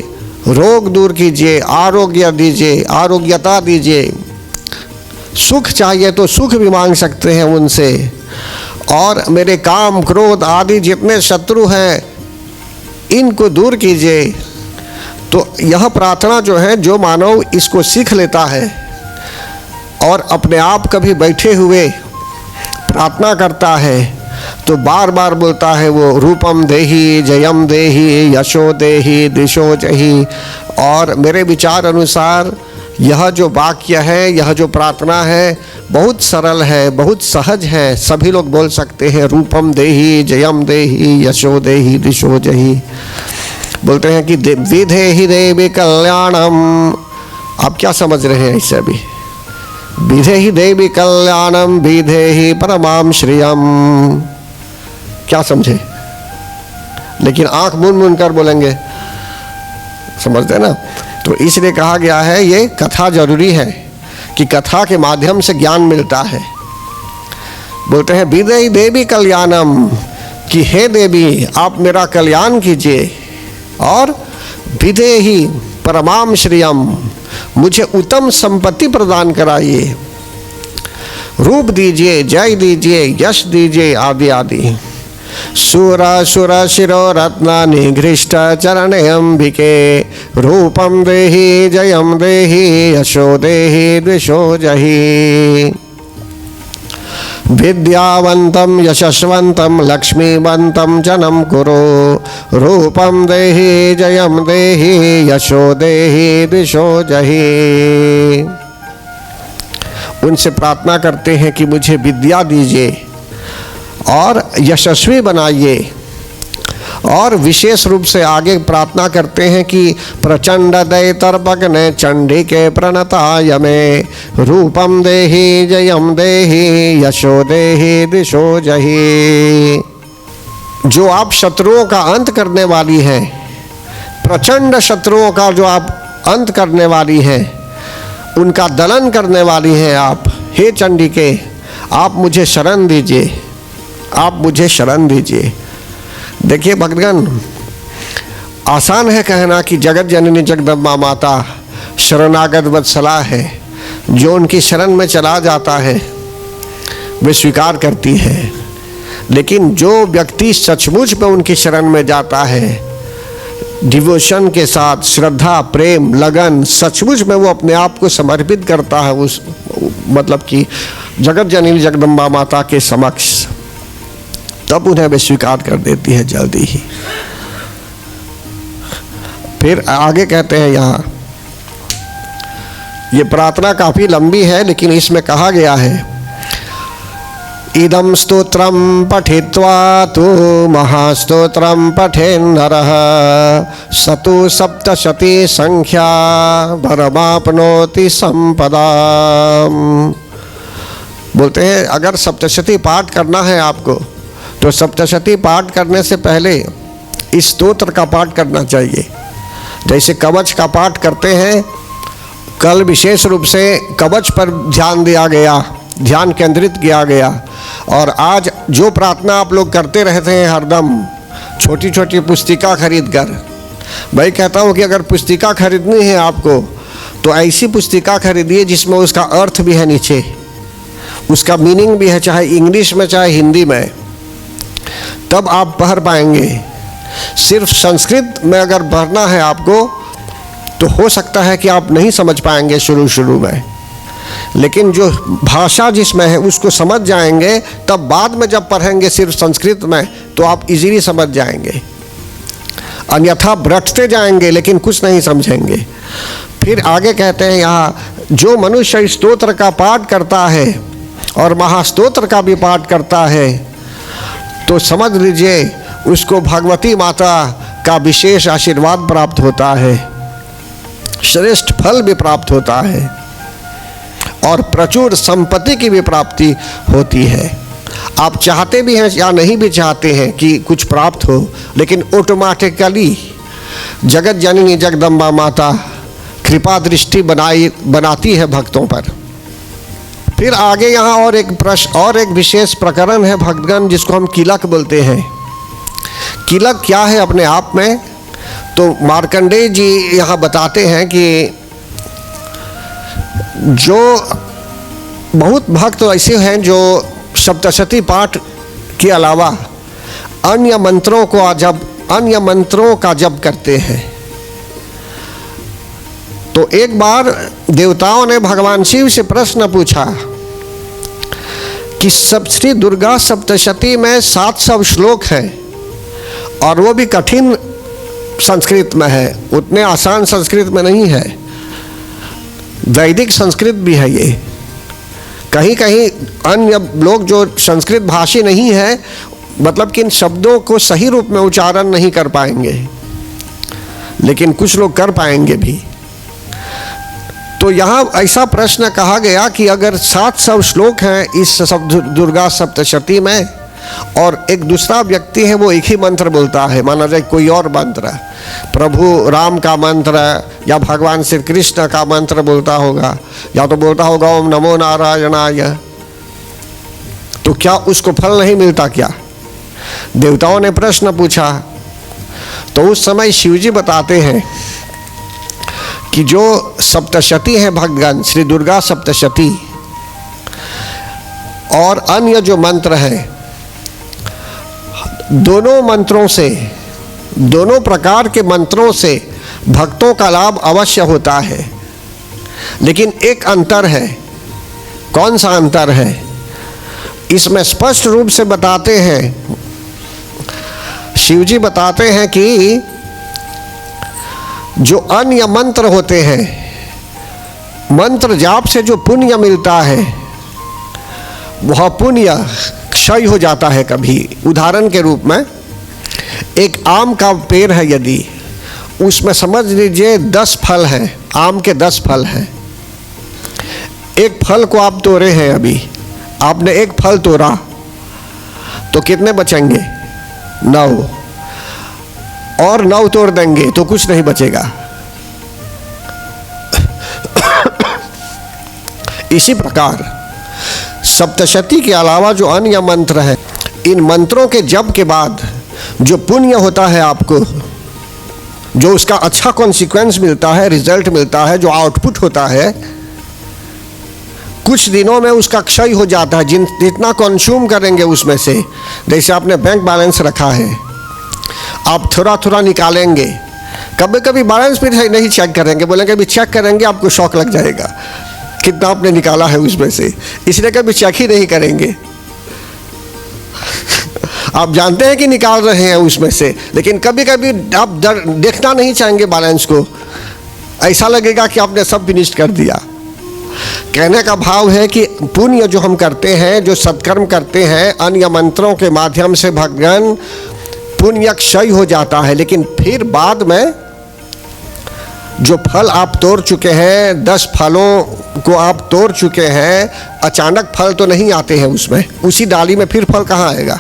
रोग दूर कीजिए, आरोग्य दीजिए, आरोग्यता दीजिए। सुख चाहिए तो सुख भी मांग सकते हैं उनसे, और मेरे काम क्रोध आदि जितने शत्रु हैं इनको दूर कीजिए। तो यह प्रार्थना जो है, जो मानव इसको सीख लेता है और अपने आप कभी बैठे हुए प्रार्थना करता है तो बार बार बोलता है वो रूपम देहि जयम देहि यशो देहि दिशो जहि। और मेरे विचार अनुसार यह जो वाक्य है, यह जो प्रार्थना है बहुत सरल है, बहुत सहज है, सभी लोग बोल सकते हैं। रूपम देहि जयम देहि यशो देहि दिशो जहि। बोलते हैं कि विधेहि देवी कल्याणम। आप क्या समझ रहे हैं इससे? अभी विधेहि देवी कल्याणम विधेहि परमाम श्रियम, क्या समझे? लेकिन आंख मूंद मूंद कर बोलेंगे, समझते हैं ना? तो इसलिए कहा गया है ये कथा जरूरी है कि कथा के माध्यम से ज्ञान मिलता है। बोलते हैं विधेहि देवी कल्याणम, कि हे देवी आप मेरा कल्याण कीजिए, और विधेहि परमाम श्रियम, मुझे उत्तम संपत्ति प्रदान कराइए, रूप दीजिए, जय दीजिए, यश दीजिए आदि आदि। सुर शिरो रत्न निघृष्ट चरणे अंबिके रूपम देहि जयम देहि यशो देहि द्विषो जहि। विद्यावंतम यशस्वंतम लक्ष्मीवंतम जनम कुरु रूपम देहि जयम देहि यशो देहि दिशो जहि। उनसे प्रार्थना करते हैं कि मुझे विद्या दीजिए और यशस्वी बनाइए और विशेष रूप से आगे प्रार्थना करते हैं कि प्रचंड दैतर्पग्ने चंडिके प्रणताय मे रूपम देहि जयम देहि यशो देहि दिशो जहि। जो आप शत्रुओं का अंत करने वाली हैं, प्रचंड शत्रुओं का जो आप अंत करने वाली हैं, उनका दलन करने वाली हैं आप, हे चंडिके आप मुझे शरण दीजिए, आप मुझे शरण दीजिए। देखिए भक्तगण, आसान है कहना कि जगत जननी जगदम्बा माता शरणागत वत्सला है, जो उनकी शरण में चला जाता है वे स्वीकार करती है। लेकिन जो व्यक्ति सचमुच में उनकी शरण में जाता है, डिवोशन के साथ, श्रद्धा, प्रेम, लगन, सचमुच में वो अपने आप को समर्पित करता है उस मतलब कि जगत जननी जगदम्बा माता के समक्ष, तब उन्हें वे स्वीकार कर देती है जल्दी ही। फिर आगे कहते हैं यहाँ, ये प्रार्थना काफी लंबी है लेकिन इसमें कहा गया है, इदं स्तोत्रम पठित्वा तु महास्तोत्रम पठेन्नरः सतु सप्तशती संख्या भरमाप्नोति संपदाम। बोलते हैं अगर सप्तशती पाठ करना है आपको तो सप्तशती पाठ करने से पहले इस स्तोत्र का पाठ करना चाहिए। जैसे कवच का पाठ करते हैं, कल विशेष रूप से कवच पर ध्यान दिया गया, ध्यान केंद्रित किया गया, और आज जो प्रार्थना आप लोग करते रहते हैं हरदम छोटी छोटी पुस्तिका खरीद कर, मैं कहता हूँ कि अगर पुस्तिका खरीदनी है आपको तो ऐसी पुस्तिका खरीदिए जिसमें उसका अर्थ भी है, नीचे उसका मीनिंग भी है, चाहे इंग्लिश में चाहे हिंदी में, तब आप पढ़ पाएंगे। सिर्फ संस्कृत में अगर पढ़ना है आपको तो हो सकता है कि आप नहीं समझ पाएंगे शुरू में, लेकिन जो भाषा जिसमें है उसको समझ जाएंगे, तब बाद में जब पढ़ेंगे सिर्फ संस्कृत में तो आप इजीली समझ जाएंगे। अन्यथा रटते जाएंगे लेकिन कुछ नहीं समझेंगे। फिर आगे कहते हैं यहाँ, जो मनुष्य इस स्तोत्र का पाठ करता है और महास्तोत्र का भी पाठ करता है तो समझ लीजिए उसको भगवती माता का विशेष आशीर्वाद प्राप्त होता है, श्रेष्ठ फल भी प्राप्त होता है और प्रचुर संपत्ति की भी प्राप्ति होती है। आप चाहते भी हैं या नहीं भी चाहते हैं कि कुछ प्राप्त हो, लेकिन ऑटोमेटिकली जगत जननी जगदम्बा माता कृपा दृष्टि बनाती है भक्तों पर। फिर आगे यहाँ और एक प्रश्न और एक विशेष प्रकरण है भक्तगण, जिसको हम किलक बोलते हैं। किलक क्या है अपने आप में, तो मार्कंडेय जी यहाँ बताते हैं कि जो बहुत भक्त ऐसे हैं जो सप्तशती पाठ के अलावा अन्य मंत्रों का जप करते हैं। तो एक बार देवताओं ने भगवान शिव से प्रश्न पूछा कि श्री दुर्गा सप्तशती में 700 श्लोक है और वो भी कठिन संस्कृत में है, उतने आसान संस्कृत में नहीं है, वैदिक संस्कृत भी है ये। कहीं कहीं अन्य लोग जो संस्कृत भाषी नहीं है, मतलब कि इन शब्दों को सही रूप में उच्चारण नहीं कर पाएंगे, लेकिन कुछ लोग कर पाएंगे भी। तो यहाँ ऐसा प्रश्न कहा गया कि अगर 700 श्लोक हैं इस दुर्गा सप्तशती में और एक दूसरा व्यक्ति है वो एक ही मंत्र बोलता है, माना जाए कोई और मंत्र, प्रभु राम का मंत्र या भगवान श्री कृष्ण का मंत्र बोलता होगा, या तो बोलता होगा ओम नमो नारायणाय, तो क्या उसको फल नहीं मिलता क्या? देवताओं ने प्रश्न पूछा। तो उस समय शिवजी बताते हैं कि जो सप्तशती है भगवान श्री दुर्गा सप्तशती और अन्य जो मंत्र है, दोनों मंत्रों से, दोनों प्रकार के मंत्रों से भक्तों का लाभ अवश्य होता है, लेकिन एक अंतर है। कौन सा अंतर है? इसमें स्पष्ट रूप से बताते हैं, शिवजी बताते हैं कि जो अन्य मंत्र होते हैं, मंत्र जाप से जो पुण्य मिलता है वह पुण्य क्षय हो जाता है कभी। उदाहरण के रूप में एक आम का पेड़ है, यदि उसमें समझ लीजिए 10 फल हैं, आम के 10 फल हैं। एक फल को आप तोड़े हैं, अभी आपने एक फल तोड़ा तो कितने बचेंगे? 9, और 9 तोड़ देंगे तो कुछ नहीं बचेगा। इसी प्रकार सप्तशती के अलावा जो अन्य मंत्र हैं, इन मंत्रों के जप के बाद जो पुण्य होता है आपको, जो उसका अच्छा कॉन्सिक्वेंस मिलता है, रिजल्ट मिलता है, जो आउटपुट होता है, कुछ दिनों में उसका क्षय हो जाता है। जितना कंज्यूम करेंगे उसमें से, जैसे आपने बैंक बैलेंस रखा है, आप थोड़ा थोड़ा निकालेंगे, कभी कभी बैलेंस भी नहीं चेक करेंगे, बोलेंगे अभी चेक करेंगे, आपको शौक लग जाएगा कितना आपने निकाला है उसमें से, इसलिए कभी चेक ही नहीं करेंगे। आप जानते हैं कि निकाल रहे हैं उसमें से, लेकिन कभी कभी आप देखना नहीं चाहेंगे बैलेंस को, ऐसा लगेगा कि आपने सब फिनिश कर दिया। कहने का भाव है कि पुण्य जो हम करते हैं, जो सत्कर्म करते हैं, अन्य मंत्रों के माध्यम से भगवान पुण्य क्षय हो जाता है, लेकिन फिर बाद में जो फल आप तोड़ चुके हैं, 10 फलों को आप तोड़ चुके हैं, अचानक फल तो नहीं आते हैं उसमें, उसी डाली में फिर फल कहाँ आएगा?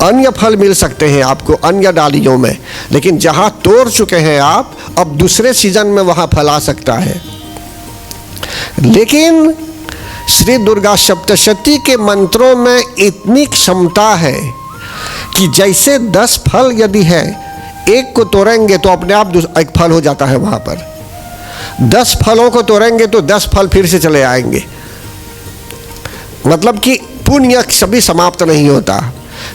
अन्य फल मिल सकते हैं आपको अन्य डालियों में, लेकिन जहाँ तोड़ चुके हैं आप, अब दूसरे सीजन में वहाँ फल आ सकता है। लेकिन श्री दुर्गा सप्तशती के मंत्रों में इतनी क्षमता है कि जैसे 10 फल यदि है, एक को तोड़ेंगे तो अपने आप एक फल हो जाता है वहाँ पर। 10 फलों को तोड़ेंगे तो 10 फल फिर से चले आएंगे। मतलब कि पुण्य कभी समाप्त नहीं होता।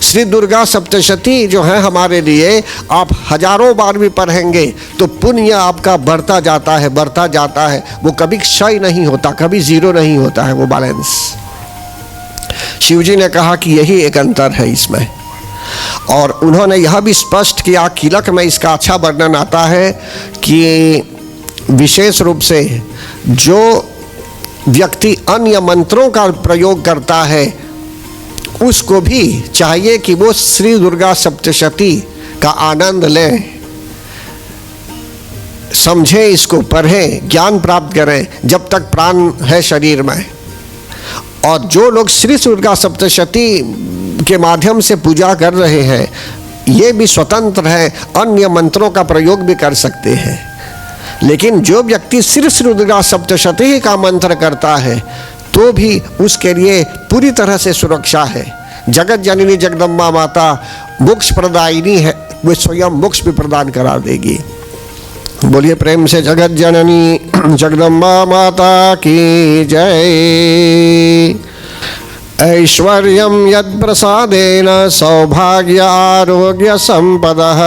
श्री दुर्गा सप्तशती जो है हमारे लिए, आप हजारों बार भी पढ़ेंगे तो पुण्य आपका बढ़ता जाता है, बढ़ता जाता है, वो कभी क्षय नहीं होता, कभी जीरो नहीं होता है वो बैलेंस। शिवजी ने कहा कि यही एक अंतर है इसमें, और उन्होंने यह भी स्पष्ट किया, कीलक में इसका अच्छा वर्णन आता है कि विशेष रूप से जो व्यक्ति अन्य मंत्रों का प्रयोग करता है, उसको भी चाहिए कि वो श्री दुर्गा सप्तशती का आनंद लें, समझे, इसको पढ़ें, ज्ञान प्राप्त करें जब तक प्राण है शरीर में। और जो लोग श्री दुर्गा सप्तशती के माध्यम से पूजा कर रहे हैं, ये भी स्वतंत्र है, अन्य मंत्रों का प्रयोग भी कर सकते हैं। लेकिन जो व्यक्ति श्री दुर्गा सप्तशती का मंत्र करता है, तो भी उसके लिए पूरी तरह से सुरक्षा है। जगत जननी जगदम्बा माता मोक्ष प्रदायिनी है, वो स्वयं मोक्ष भी प्रदान करा देगी। बोलिए प्रेम से जगत जननी जगदम्बा माता की जय। ऐश्वर्यं यत् प्रसादेन सौभाग्य आरोग्य संपदः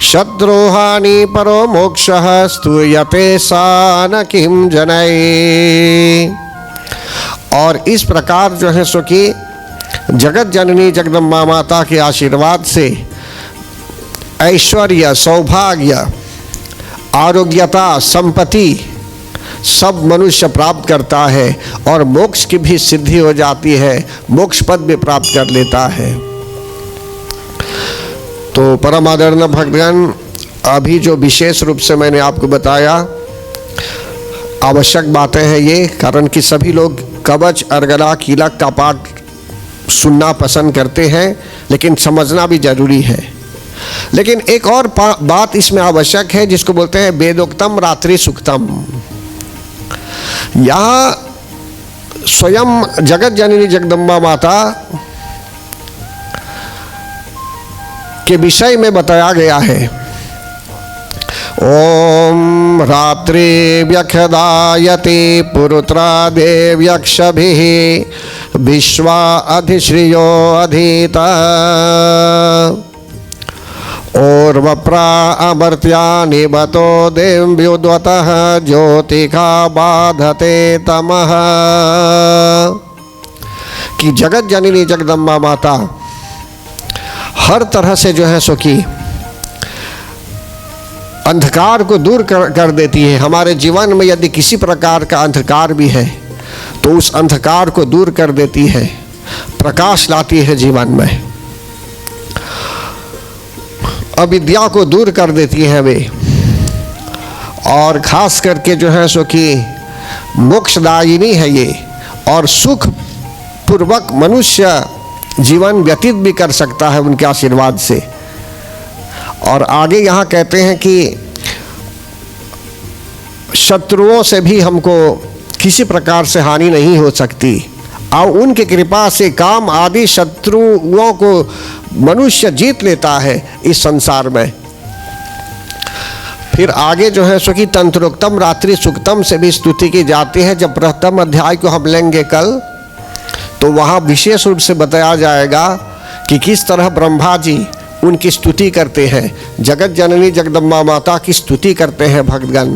शत्रुहानि परो मोक्षः स्तूयते सा न किं जनै। और इस प्रकार जो है सो कि जगत जननी जगदम्बा माता के आशीर्वाद से ऐश्वर्य, सौभाग्य, आरोग्यता, संपत्ति सब मनुष्य प्राप्त करता है, और मोक्ष की भी सिद्धि हो जाती है, मोक्ष पद भी प्राप्त कर लेता है। तो परम आदरणीय भक्तगण, अभी जो विशेष रूप से मैंने आपको बताया, आवश्यक बातें हैं ये, कारण कि सभी लोग कवच, अर्गला, कीलक का पाठ सुनना पसंद करते हैं, लेकिन समझना भी जरूरी है। लेकिन एक और बात इसमें आवश्यक है, जिसको बोलते हैं वेदोक्तम रात्रि सुक्तम। यहाँ स्वयं जगत जननी जगदम्बा माता के विषय में बताया गया है। ओम रात्रि व्यखदायते पुरुत्रा देव्यक्षभिः विश्वा अधिश्रियो अधीता ओर्वप्रा अमर्त्या निबतो देव्युद्वतः ज्योतिका बाधते तमः। कि जगत जननी जगदम्बा माता हर तरह से जो है सो कि अंधकार को दूर कर देती है। हमारे जीवन में यदि किसी प्रकार का अंधकार भी है तो उस अंधकार को दूर कर देती है, प्रकाश लाती है जीवन में। अविद्या को दूर कर देती हैं वे, और खास करके जो है सो कि मोक्षदायिनी है ये, और सुख पूर्वक मनुष्य जीवन व्यतीत भी कर सकता है उनके आशीर्वाद से। और आगे यहाँ कहते हैं कि शत्रुओं से भी हमको किसी प्रकार से हानि नहीं हो सकती, और उनकी कृपा से काम आदि शत्रुओं को मनुष्य जीत लेता है इस संसार में। फिर आगे जो है सो कि तंत्रोक्तम रात्रि सुक्तम से भी स्तुति की जाती है। जब प्रथम अध्याय को हम लेंगे कल, तो वहाँ विशेष रूप से बताया जाएगा कि किस तरह ब्रह्मा जी उनकी स्तुति करते हैं, जगत जननी जगदम्बा माता की स्तुति करते हैं भक्तगण।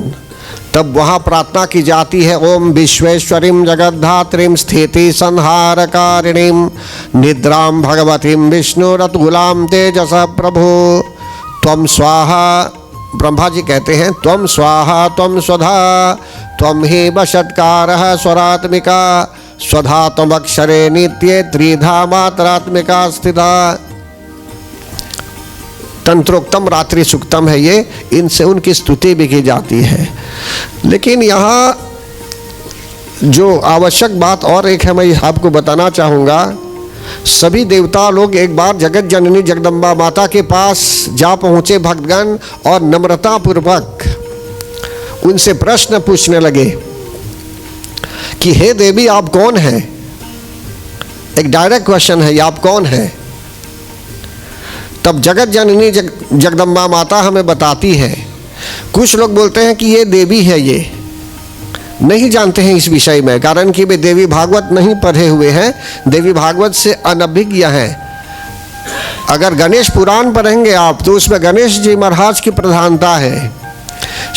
तब वहाँ प्रार्थना की जाती है, ओम विश्वेश्वरीं जगद्धात्रीं स्थिति संहारकारिणीं निद्रां भगवतीं विष्णुरतुलां तेजसा प्रभो त्वं स्वाहा। ब्रह्मा जी कहते हैं, त्वं स्वाहा त्वं स्वधा त्वं हि वषट्कारः स्वरात्मिका स्वधा त्वमक्षरे नित्ये त्रिधा मात्रात्मिका स्थिता। तंत्रोक्तम रात्रि सुक्तम है ये, इनसे उनकी स्तुति भी की जाती है। लेकिन यहाँ जो आवश्यक बात और एक है, मैं आपको बताना चाहूँगा। सभी देवता लोग एक बार जगत जननी जगदम्बा माता के पास जा पहुँचे भक्तगण, और नम्रता पूर्वक उनसे प्रश्न पूछने लगे कि हे देवी आप कौन हैं। एक डायरेक्ट क्वेश्चन है, ये आप कौन हैं। तब जगत जननी जगदम्बा माता हमें बताती है। कुछ लोग बोलते हैं कि ये देवी है, ये नहीं जानते हैं इस विषय में, कारण कि वे देवी भागवत नहीं पढ़े हुए हैं, देवी भागवत से अनभिज्ञ हैं। अगर गणेश पुराण पढ़ेंगे आप तो उसमें गणेश जी महाराज की प्रधानता है।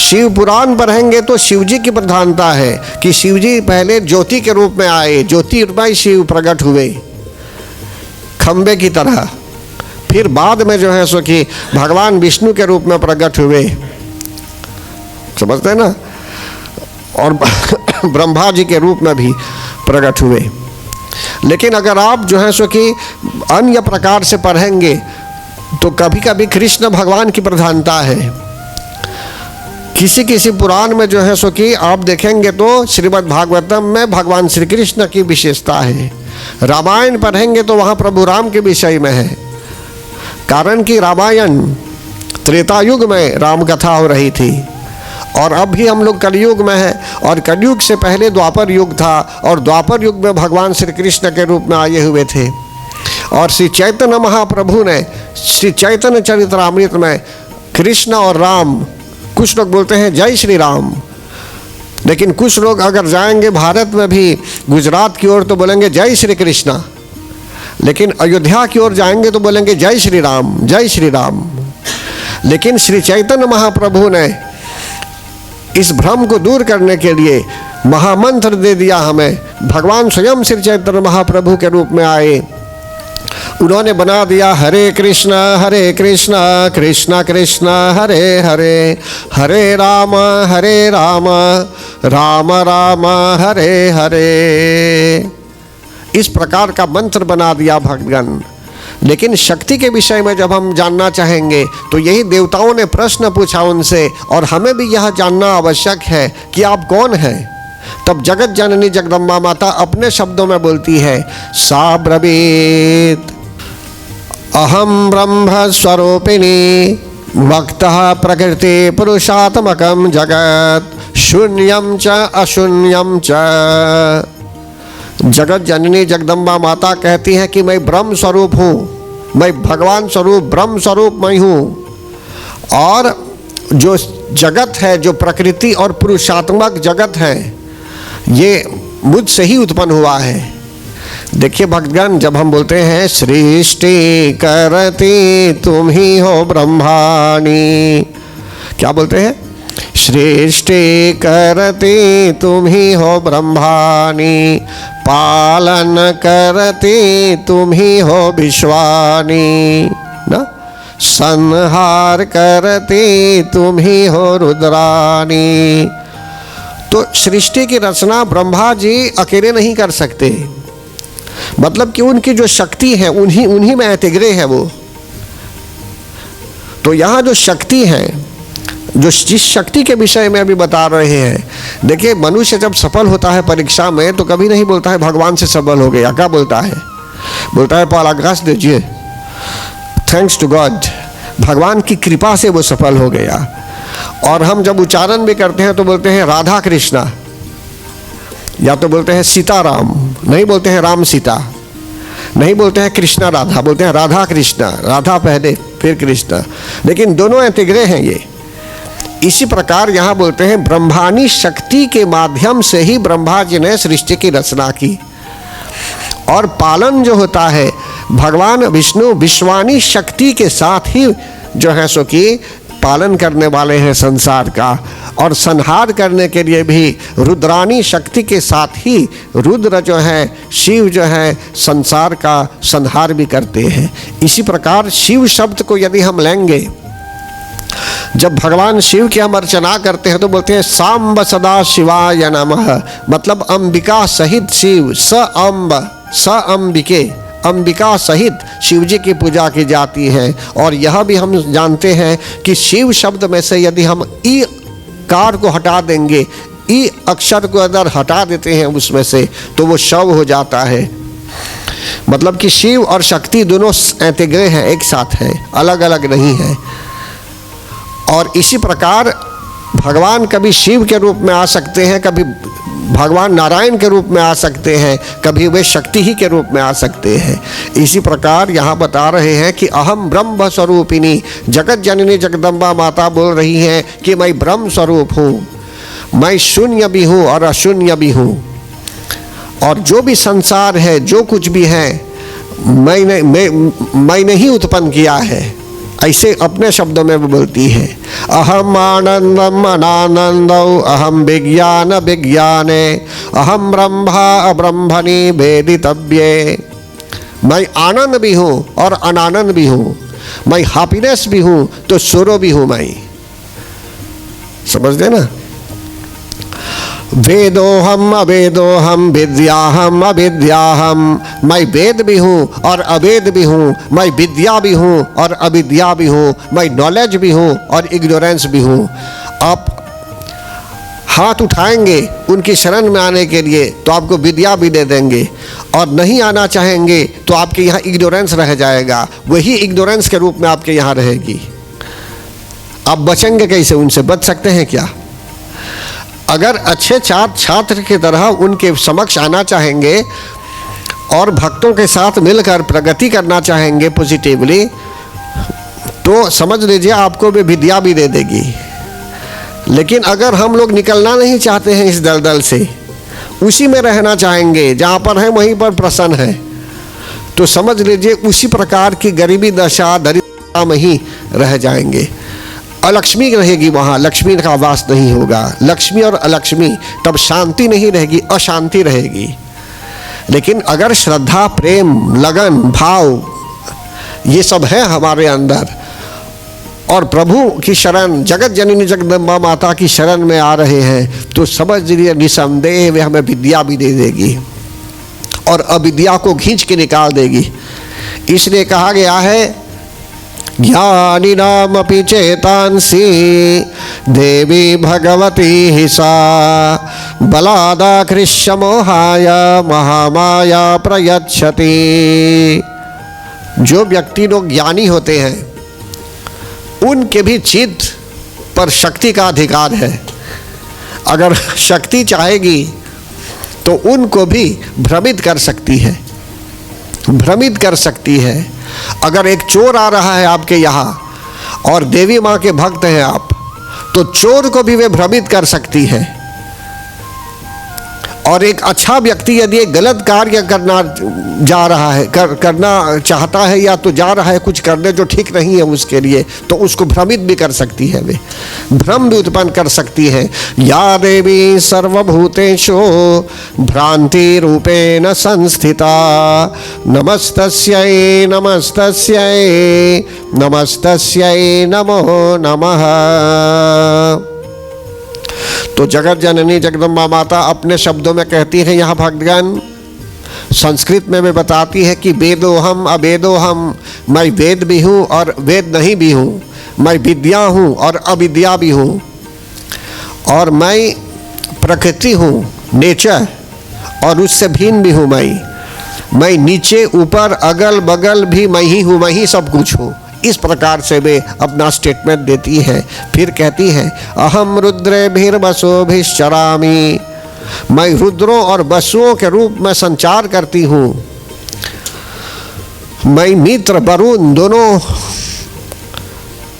शिव पुराण पढ़ेंगे तो शिव जी की प्रधानता है कि शिव जी पहले ज्योति के रूप में आए, ज्योतिर्मय शिव प्रकट हुए खंबे की तरह, फिर बाद में जो है सो कि भगवान विष्णु के रूप में प्रकट हुए, समझते हैं ना, और ब्रह्मा जी के रूप में भी प्रकट हुए। लेकिन अगर आप जो है सो कि अन्य प्रकार से पढ़ेंगे तो कभी कभी कृष्ण भगवान की प्रधानता है। किसी किसी पुराण में जो है सो कि आप देखेंगे तो श्रीमद् भागवतम में भगवान श्री कृष्ण की विशेषता है। रामायण पढ़ेंगे तो वहाँ प्रभु राम के विषय में है, कारण कि रामायण त्रेता युग में राम कथा हो रही थी, और अब भी हम लोग कलयुग में हैं, और कलयुग से पहले द्वापर युग था, और द्वापर युग में भगवान श्री कृष्ण के रूप में आए हुए थे। और श्री चैतन्य महाप्रभु ने श्री चैतन्य चरितमृत में कृष्ण और राम, कुछ लोग बोलते हैं जय श्री राम, लेकिन कुछ लोग अगर जाएंगे भारत में भी गुजरात की ओर तो बोलेंगे जय श्री कृष्ण, लेकिन अयोध्या की ओर जाएंगे तो बोलेंगे जय श्री राम जय श्री राम। लेकिन श्री चैतन्य महाप्रभु ने इस भ्रम को दूर करने के लिए महामंत्र दे दिया हमें। भगवान स्वयं श्री चैतन्य महाप्रभु के रूप में आए, उन्होंने बना दिया हरे कृष्ण कृष्ण कृष्ण हरे हरे, हरे राम राम राम हरे हरे। इस प्रकार का मंत्र बना दिया भक्तगण। लेकिन शक्ति के विषय में जब हम जानना चाहेंगे तो यही देवताओं ने प्रश्न पूछा उनसे, और हमें भी यह जानना आवश्यक है कि आप कौन हैं। तब जगत जननी जगदम्बा माता अपने शब्दों में बोलती है, सा ब्रवीत अहम ब्रह्म स्वरूपिणी वक्तः प्रकृति पुरुषात्मकं जगत शून्यं च अशून्यं च। जगत जननी जगदम्बा माता कहती हैं कि मैं ब्रह्म स्वरूप हूँ, मैं भगवान स्वरूप ब्रह्म स्वरूप मैं हूँ, और जो जगत है, जो प्रकृति और पुरुषात्मक जगत है, ये मुझसे ही उत्पन्न हुआ है। देखिए भक्तगण, जब हम बोलते हैं सृष्टि करती तुम ही हो ब्रह्माणी, क्या बोलते हैं? सृष्टि करती तुम ही हो ब्रह्माणी, पालन करती तुम ही हो विश्वानी ना, संहार करती तुम ही हो रुद्रानी। तो सृष्टि की रचना ब्रह्मा जी अकेले नहीं कर सकते, मतलब कि उनकी जो शक्ति है उन्हीं में अतिग्रह है वो। तो यहाँ जो शक्ति है, जो जिस शक्ति के विषय में अभी बता रहे हैं, देखिए मनुष्य जब सफल होता है परीक्षा में तो कभी नहीं बोलता है भगवान से सफल हो गया, क्या बोलता है? बोलता है पराकाश दीजिए, थैंक्स टू गॉड, भगवान की कृपा से वो सफल हो गया। और हम जब उच्चारण भी करते हैं तो बोलते हैं राधा कृष्णा, या तो बोलते हैं सीताराम, नहीं बोलते हैं राम सीता, नहीं बोलते हैं कृष्णा राधा, बोलते हैं राधा कृष्णा, राधा पहले फिर कृष्णा, लेकिन दोनों एंटिग्रे हैं ये। इसी प्रकार यहाँ बोलते हैं ब्रह्मानी शक्ति के माध्यम से ही ब्रह्मा जी ने सृष्टि की रचना की, और पालन जो होता है भगवान विष्णु विश्वानी शक्ति के साथ ही जो है सो कि पालन करने वाले हैं संसार का, और संहार करने के लिए भी रुद्रानी शक्ति के साथ ही रुद्र जो है, शिव जो है, संसार का संहार भी करते हैं। इसी प्रकार शिव शब्द को यदि हम लेंगे, जब भगवान शिव की हम अर्चना करते हैं तो बोलते हैं सांब सदा शिवाय नमः, मतलब अंबिका सहित शिव, स अंबिके, अंबिका सहित शिव जी की पूजा की जाती है। और यह भी हम जानते हैं कि शिव शब्द में से यदि हम ई कार को हटा देंगे, ई अक्षर को अगर हटा देते हैं उसमें से, तो वो शव हो जाता है। मतलब कि शिव और शक्ति दोनों एंटिग्रे हैं, एक साथ हैं, अलग अलग नहीं है। और इसी प्रकार भगवान कभी शिव के रूप में आ सकते हैं, कभी भगवान नारायण के रूप में आ सकते हैं, कभी वे शक्ति ही के रूप में आ सकते हैं। इसी प्रकार यहाँ बता रहे हैं कि अहम ब्रह्म स्वरूपिणी, जगत जननी जगदम्बा माता बोल रही हैं कि मैं ब्रह्म स्वरूप हूँ, मैं शून्य भी हूँ और अशून्य भी हूँ, और जो भी संसार है, जो कुछ भी है, मैंने ही उत्पन्न किया है, ऐसे अपने शब्दों में वो बोलती है। अहम आनंदम अनानंदौ, अहम विज्ञान विज्ञाने, अहम ब्रह्मा ब्रह्मणि वेदितव्ये। मैं आनंद भी हूँ और अनानंद भी हूँ, मैं हैप्पीनेस भी हूँ तो सुरो भी हूँ मैं, समझते ना। वेदोहम अवेदोहम विद्याहम अविद्याहम, मैं वेद भी हूँ और अवेद भी हूँ, मैं विद्या भी हूँ और अविद्या भी हूँ, मैं नॉलेज भी हूँ और इग्नोरेंस भी हूँ। आप हाथ उठाएंगे उनकी शरण में आने के लिए तो आपको विद्या भी दे देंगे, और नहीं आना चाहेंगे तो आपके यहाँ इग्नोरेंस रह जाएगा, वही इग्नोरेंस के रूप में आपके यहाँ रहेगी। आप बचेंगे कैसे? उनसे बच सकते हैं क्या? अगर अच्छे छात्र की तरह उनके समक्ष आना चाहेंगे और भक्तों के साथ मिलकर प्रगति करना चाहेंगे पॉजिटिवली, तो समझ लीजिए आपको भी विद्या भी दे देगी। लेकिन अगर हम लोग निकलना नहीं चाहते हैं इस दलदल से, उसी में रहना चाहेंगे, जहाँ पर है वहीं पर प्रसन्न है, तो समझ लीजिए उसी प्रकार की गरीबी दशा दरिद्रता में ही रह जाएंगे। अलक्ष्मी रहेगी वहाँ, लक्ष्मी का वास नहीं होगा। लक्ष्मी और अलक्ष्मी, तब शांति नहीं रहेगी, अशांति रहेगी। लेकिन अगर श्रद्धा, प्रेम, लगन, भाव ये सब है हमारे अंदर, और प्रभु की शरण, जगत जननी जगदम्बा माता की शरण में आ रहे हैं, तो समझ लीजिए निसंदेह वे हमें विद्या भी दे देगी और अविद्या को खींच के निकाल देगी। इसलिए कहा गया है ज्ञानिनामपि चेतांसि देवी भगवती ही सा, बलादाकृष्य मोहाय महामाया प्रयच्छति। जो व्यक्ति लोग ज्ञानी होते हैं उनके भी चित्त पर शक्ति का अधिकार है। अगर शक्ति चाहेगी तो उनको भी भ्रमित कर सकती है, भ्रमित कर सकती है। अगर एक चोर आ रहा है आपके यहाँ और देवी माँ के भक्त हैं आप, तो चोर को भी वे भ्रमित कर सकती है। और एक अच्छा व्यक्ति यदि एक गलत कार्य करना जा रहा है, करना चाहता है, या तो जा रहा है कुछ करने जो ठीक नहीं है उसके लिए, तो उसको भ्रमित भी कर सकती है, वे भ्रम भी उत्पन्न कर सकती है। या देवी सर्वभूतेषु भ्रांति रूपेण संस्थिता, नमस्तस्यै नमस्तस्यै नमस्तस्यै नमो नमः। तो जगत जननी जगदम्बा माता अपने शब्दों में कहती हैं यहाँ भक्तगण, संस्कृत में भी बताती है कि वेदोहम अवेदोहम, मैं वेद भी हूँ और वेद नहीं भी हूँ, मैं विद्या हूँ और अविद्या भी हूँ, और मैं प्रकृति हूँ, नेचर, और उससे भिन्न भी हूँ। मैं नीचे ऊपर अगल बगल भी मैं ही हूँ, मैं ही सब कुछ हूँ। इस प्रकार से वे अपना स्टेटमेंट देती है। फिर कहती है अहम रुद्रेभिर्वसुभिश्चरामि, मैं रुद्रों और वसुओं के रूप में संचार करती हूँ। मैं मित्र वरुण दोनों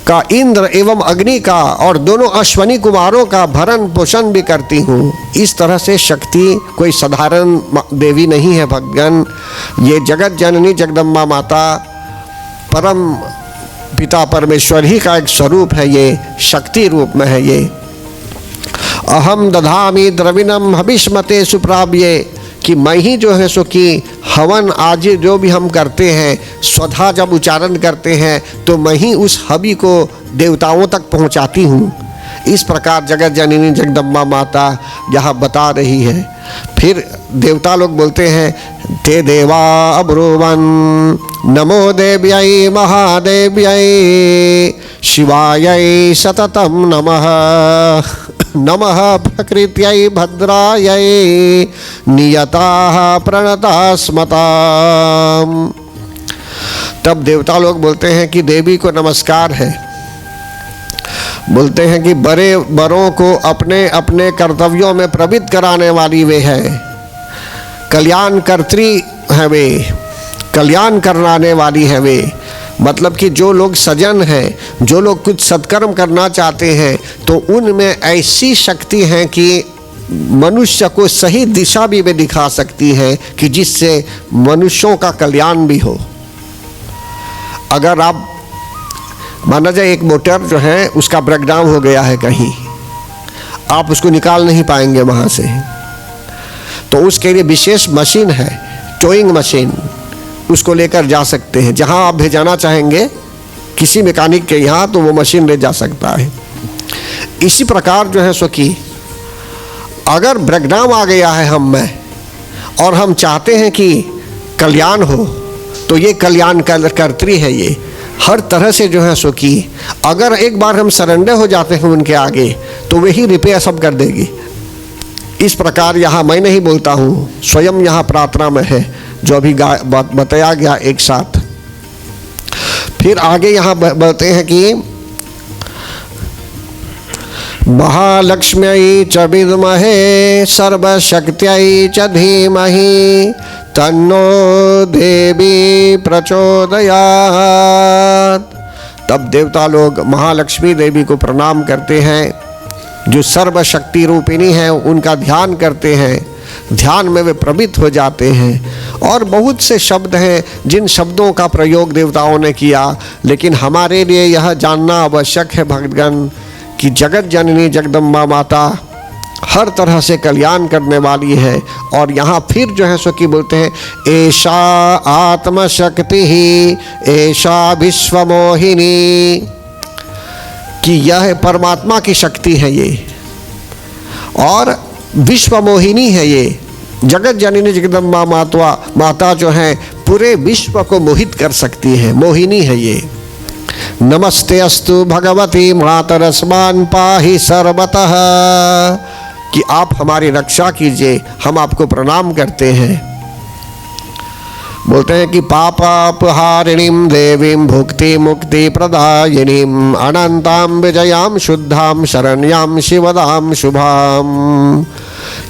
का, इंद्र एवं अग्नि का, और दोनों अश्वनी कुमारों का भरण पोषण भी करती हूँ। इस तरह से शक्ति कोई साधारण देवी नहीं है भगवान, ये जगत जननी जगदम्बा माता परम पिता परमेश्वर ही का एक स्वरूप है, ये शक्ति रूप में है। ये अहम दधामि द्रविणम हविष्मते सुप्राव्ये, कि मैं ही जो है सो कि हवन आज जो भी हम करते हैं, स्वधा जब उच्चारण करते हैं तो मैं ही उस हवि को देवताओं तक पहुंचाती हूँ। इस प्रकार जगत जननी जगदम्बा माता यह बता रही है। फिर देवता लोग बोलते हैं ते देवा अब्रुवन नमो देव्यै महादेव्यै शिवायै सततम नमः, नमः प्रकृत्यै भद्रायै नियताः प्रणतास्मताम्। तब देवता लोग बोलते हैं कि देवी को नमस्कार है। बोलते हैं कि बड़े बड़ों को अपने अपने कर्तव्यों में प्रवृत्त कराने वाली वे है, कल्याणकर्त्री है वे, कल्याण कराने वाली है वे। मतलब कि जो लोग सजन हैं, जो लोग कुछ सत्कर्म करना चाहते हैं, तो उनमें ऐसी शक्ति है कि मनुष्य को सही दिशा भी वे दिखा सकती है कि जिससे मनुष्यों का कल्याण भी हो। अगर आप माना जाए एक मोटर जो है उसका ब्रेकडाउन हो गया है कहीं, आप उसको निकाल नहीं पाएंगे वहाँ से, तो उसके लिए विशेष मशीन है, टोइंग मशीन, उसको लेकर जा सकते हैं जहाँ आप भेजाना चाहेंगे किसी मैकेनिक के यहाँ, तो वो मशीन ले जा सकता है। इसी प्रकार जो है सो कि अगर ब्रेकडाउन आ गया है हम में और हम चाहते हैं कि कल्याण हो, तो ये कल्याण कर्त्री है। ये हर तरह से जो है सो कि अगर एक बार हम सरेंडर हो जाते हैं उनके आगे, तो वही रिपेयर सब कर देगी। इस प्रकार यहाँ मैं नहीं बोलता हूँ, स्वयं यहाँ प्रार्थना में है जो अभी बताया गया एक साथ। फिर आगे यहाँ बोलते हैं कि महालक्ष्म्यै च विद्महे सर्वशक्त्यै च धीमहि तन्नो देवी प्रचोदयात्। तब देवता लोग महालक्ष्मी देवी को प्रणाम करते हैं, जो सर्वशक्ति रूपिणी है, उनका ध्यान करते हैं। ध्यान में वे प्रवृत्त हो जाते हैं। और बहुत से शब्द हैं जिन शब्दों का प्रयोग देवताओं ने किया, लेकिन हमारे लिए यह जानना आवश्यक है भक्तगण कि जगत जननी जगदम्बा माता हर तरह से कल्याण करने वाली है। और यहाँ फिर जो है सो कि बोलते हैं एषा आत्मशक्ति ही एषा विश्वमोहिनी, कि यह परमात्मा की शक्ति है ये, और विश्वमोहिनी है ये। जगत जननी जगदम्बा माता जो है पूरे विश्व को मोहित कर सकती है, मोहिनी है ये। नमस्ते अस्तु भगवती मातरस्मान् पाहि सर्वतः, कि आप हमारी रक्षा कीजिए, हम आपको प्रणाम करते हैं। बोलते हैं कि पापापहारिणीं देवीं भुक्ति मुक्ति प्रदायिनीं अनंतां विजयां शुद्धां शरण्यां शिवदां शुभां,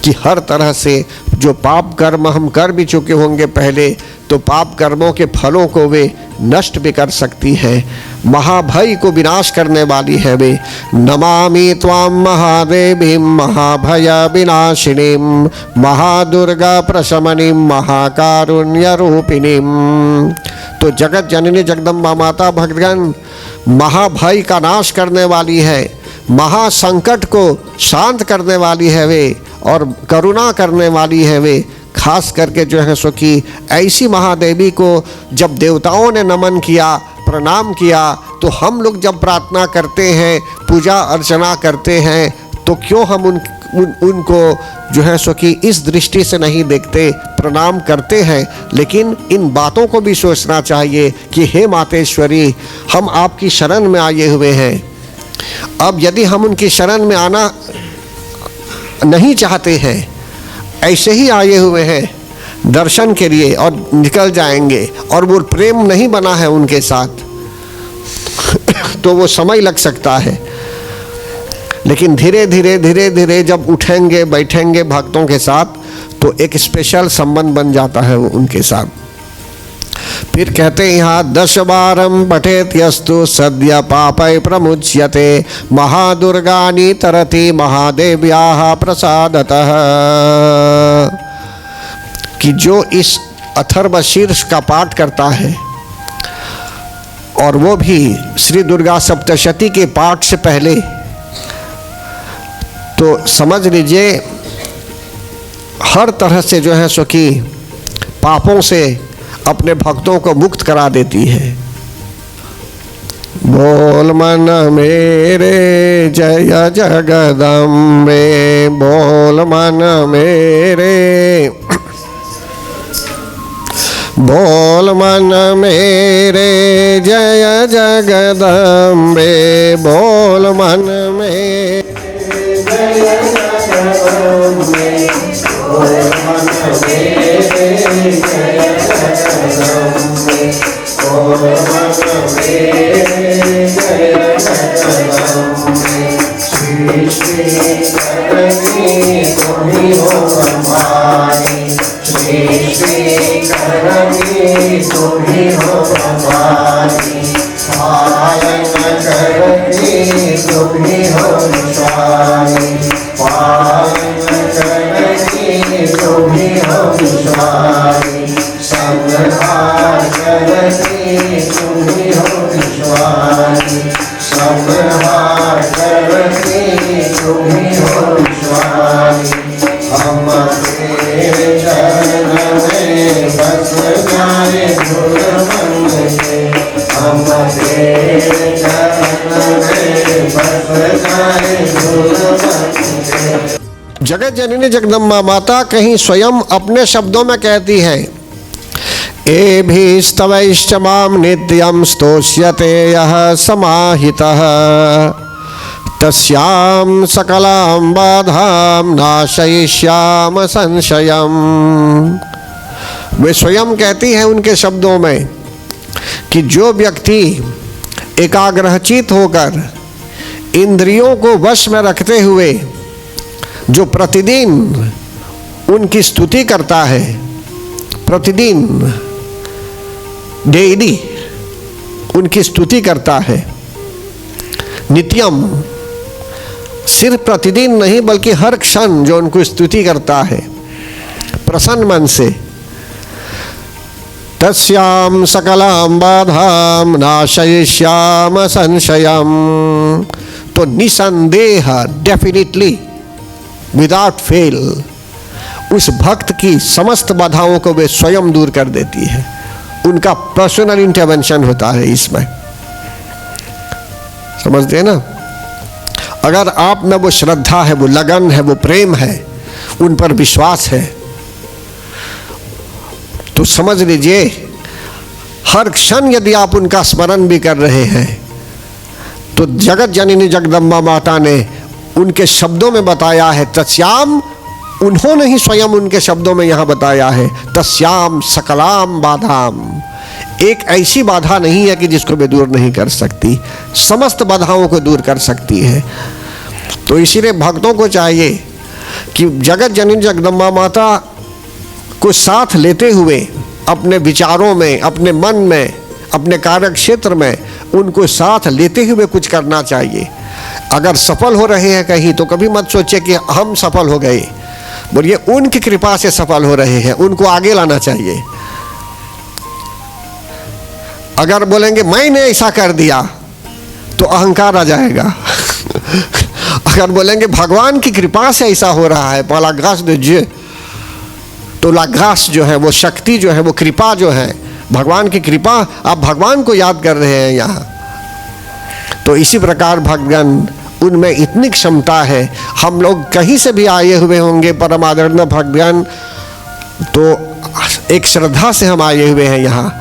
कि हर तरह से जो पाप कर्म हम कर भी चुके होंगे पहले, तो पाप कर्मों के फलों को वे नष्ट भी कर सकती है। महाभय को विनाश करने वाली है वे। नमामि त्वां महादेवीं महाभय विनाशिनीं महादुर्गा प्रशमनीं महाकारुण्य रूपिणीं। तो जगत जननी जगदम्बा माता भक्तगण महाभय का नाश करने वाली है, महासंकट को शांत करने वाली है वे, और करुणा करने वाली है वे। खास करके जो है सो कि ऐसी महादेवी को जब देवताओं ने नमन किया, प्रणाम किया, तो हम लोग जब प्रार्थना करते हैं, पूजा अर्चना करते हैं, तो क्यों हम उनको जो है सो कि इस दृष्टि से नहीं देखते, प्रणाम करते हैं, लेकिन इन बातों को भी सोचना चाहिए कि हे मातेश्वरी, हम आपकी शरण में आए हुए हैं। अब यदि हम उनकी शरण में आना नहीं चाहते हैं, ऐसे ही आए हुए हैं दर्शन के लिए और निकल जाएंगे, और वो प्रेम नहीं बना है उनके साथ, तो वो समय लग सकता है। लेकिन धीरे धीरे धीरे धीरे जब उठेंगे बैठेंगे भक्तों के साथ, तो एक स्पेशल संबंध बन जाता है वो उनके साथ। फिर कहते हैं यहाँ 10 बारम पठेत यस्तु सद्य पापै प्रमुच्यते महादुर्गानि तरति महादेव्याः प्रसादतः, कि जो इस अथर्वशीर्ष का पाठ करता है, और वो भी श्री दुर्गा सप्तशती के पाठ से पहले, तो समझ लीजिए हर तरह से जो है सो कि पापों से अपने भक्तों को मुक्त करा देती है। बोल मन मेरे जय जगदम्बे, बोल मन मेरे, बोल मन मेरे जय जगदम्बे, बोल मन मेरे जय जगदम्बे, बोल मन मेरे जय जगदम्बे, बोल मन मेरे जय जगदम्बे। श्री श्री करनी तुम्ही हो हमारी, श्री श्री करनी तुम्ही हो हमारी, पालन करनी तुम्ही हो विशाली, पालन करनी तुम्ही हो विशाली, संहार करनी तुम्ही हो विशाली, संहार करनी तुम्ही हो विशाली। हम तेरे चरण में बस जाए धुल मन के, हम तेरे चरण में बस जाए धुल मन के। जगत जननी जगदम्बा माता कहीं स्वयं अपने शब्दों में कहती है, एभिस्तवैश्च मां नित्यं स्तोष्यते यः समाहितः, तस्यां सकलां बाधां नाशयिष्याम संशयम्। वे स्वयं कहती है उनके शब्दों में कि जो व्यक्ति एकाग्रचित होकर इंद्रियों को वश में रखते हुए जो प्रतिदिन उनकी स्तुति करता है, प्रतिदिन डेली उनकी स्तुति करता है, नित्यम, सिर्फ प्रतिदिन नहीं बल्कि हर क्षण जो उनको स्तुति करता है प्रसन्न मन से, तस्याम सकलाम बाधाम नाशयिष्याम संशयम, तो निसंदेह, डेफिनेटली, विदाउट फेल, उस भक्त की समस्त बाधाओं को वे स्वयं दूर कर देती है। उनका पर्सनल इंटरवेंशन होता है इसमें, समझते हैं ना। अगर आप में वो श्रद्धा है, वो लगन है, वो प्रेम है, उन पर विश्वास है, तो समझ लीजिए हर क्षण यदि आप उनका स्मरण भी कर रहे हैं, तो जगत जननी जगदम्बा माता ने उनके शब्दों में बताया है, तस्याम, उन्होंने ही स्वयं उनके शब्दों में यहाँ बताया है, तस्याम सकलाम बाधाम, एक ऐसी बाधा नहीं है कि जिसको वे दूर नहीं कर सकती, समस्त बाधाओं को दूर कर सकती है। तो इसीलिए भक्तों को चाहिए कि जगत जननी जगदम्बा माता को साथ लेते हुए अपने विचारों में, अपने मन में, अपने कार्य क्षेत्र में उनको साथ लेते हुए कुछ करना चाहिए। अगर सफल हो रहे हैं कहीं तो कभी मत सोचे कि हम सफल हो गए, बोलिए उनकी कृपा से सफल हो रहे हैं, उनको आगे लाना चाहिए। अगर बोलेंगे मैंने ऐसा कर दिया तो अहंकार आ जाएगा। अगर बोलेंगे भगवान की कृपा से ऐसा हो रहा है, पहला ग्रास दीजिए, तो लाग्रास जो है, वो शक्ति जो है, वो कृपा जो है, भगवान की कृपा, आप भगवान को याद कर रहे हैं यहाँ। तो इसी प्रकार भक्तगण उनमें इतनी क्षमता है। हम लोग कहीं से भी आए हुए होंगे परम आदरणीय भक्तगण, तो एक श्रद्धा से हम आए हुए हैं यहाँ,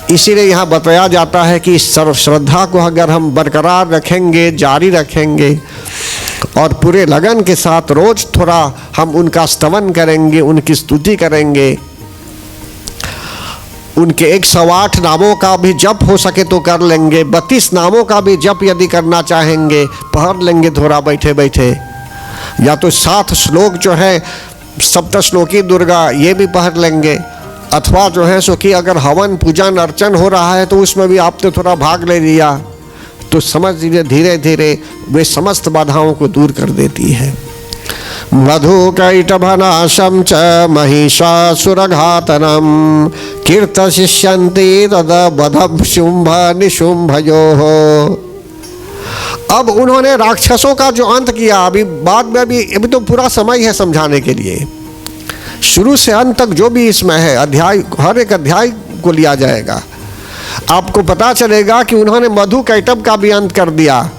इसीलिए यहाँ बताया जाता है कि इस सर्व श्रद्धा को अगर हम बरकरार रखेंगे, जारी रखेंगे और पूरे लगन के साथ रोज थोड़ा हम उनका स्तवन करेंगे, उनकी स्तुति करेंगे, उनके 108 नामों का भी जप हो सके तो कर लेंगे, 32 नामों का भी जप यदि करना चाहेंगे पढ़ लेंगे थोड़ा बैठे बैठे, या तो 7 श्लोक जो है सप्तश्लोकी दुर्गा ये भी पढ़ लेंगे, अथवा जो है सो कि अगर हवन पूजन अर्चन हो रहा है तो उसमें भी आपने थोड़ा भाग ले लिया, तो समझ लीजिए धीरे धीरे वे समस्त बाधाओं को दूर कर देती है। मधुकैटभनाशं च महिषासुरघातनं कीर्तशिष्यन्ति तद्वधं शुंभ निशुंभयोः। अब उन्होंने राक्षसों का जो अंत किया, अभी बाद में अभी तो पूरा समय है समझाने के लिए, शुरू से अंत तक जो भी इसमें है अध्याय, हर एक अध्याय को लिया जाएगा। आपको पता चलेगा कि उन्होंने मधु कैटभ का भी अंत कर दिया,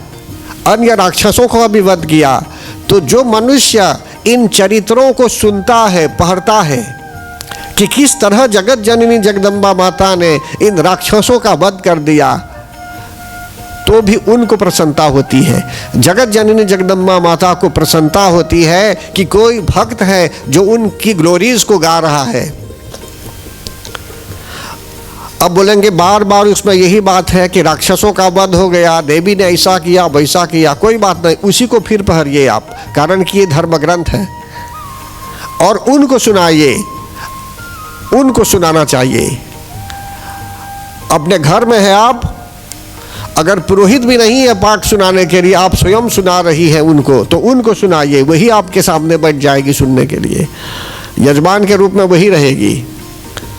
अन्य राक्षसों का भी वध किया। तो जो मनुष्य इन चरित्रों को सुनता है, पढ़ता है कि किस तरह जगत जननी जगदम्बा माता ने इन राक्षसों का वध कर दिया, तो भी उनको प्रसन्नता होती है। जगत जननी जगदम्बा माता को प्रसन्नता होती है कि कोई भक्त है जो उनकी ग्लोरीज को गा रहा है। अब बोलेंगे बार बार उसमें यही बात है कि राक्षसों का वध हो गया, देवी ने ऐसा किया वैसा किया, कोई बात नहीं, उसी को फिर पढ़िए आप, कारण कि ये धर्म ग्रंथ है और उनको सुनाइए, उनको सुनाना चाहिए। अपने घर में है आप, अगर पुरोहित भी नहीं है पाठ सुनाने के लिए, आप स्वयं सुना रही है उनको, तो उनको सुनाइए, वही आपके सामने बैठ जाएगी सुनने के लिए, यजमान के रूप में वही रहेगी,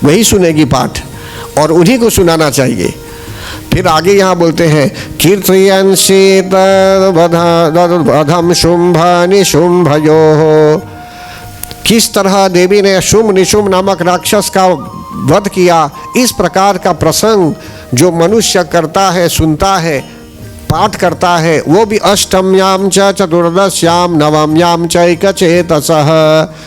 वही सुनेगी पाठ और उन्हीं को सुनाना चाहिए। फिर आगे यहाँ बोलते हैं कीर्तयन् शीतवधं शुंभ निशुंभयोः। किस तरह देवी ने शुंभ निशुंभ नामक राक्षस का वध किया, इस प्रकार का प्रसंग जो मनुष्य करता है, सुनता है, पाठ करता है, वो भी अष्टम्यां च चतुर्दश्यां नवम्यां चैकचेतसः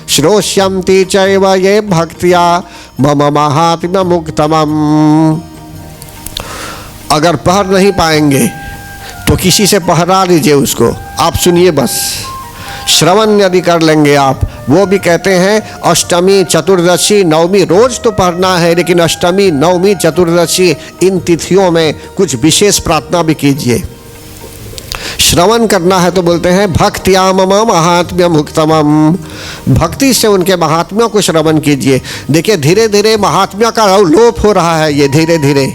श्रोष्यन्ति चैव ये भक्त्या मम महात्म्यमुक्तमम्। अगर पढ़ नहीं पाएंगे तो किसी से पढ़ा लीजिए उसको, आप सुनिए बस, श्रवण यदि कर लेंगे आप। वो भी कहते हैं अष्टमी चतुर्दशी नवमी रोज तो पढ़ना है, लेकिन अष्टमी नवमी चतुर्दशी इन तिथियों में कुछ विशेष प्रार्थना भी कीजिए। श्रवण करना है तो बोलते हैं भक्त्या मम महात्म्यम उत्तमम, भक्ति से उनके महात्म्यों को श्रवण कीजिए। देखिए धीरे धीरे महात्म्य का लोप हो रहा है, ये धीरे धीरे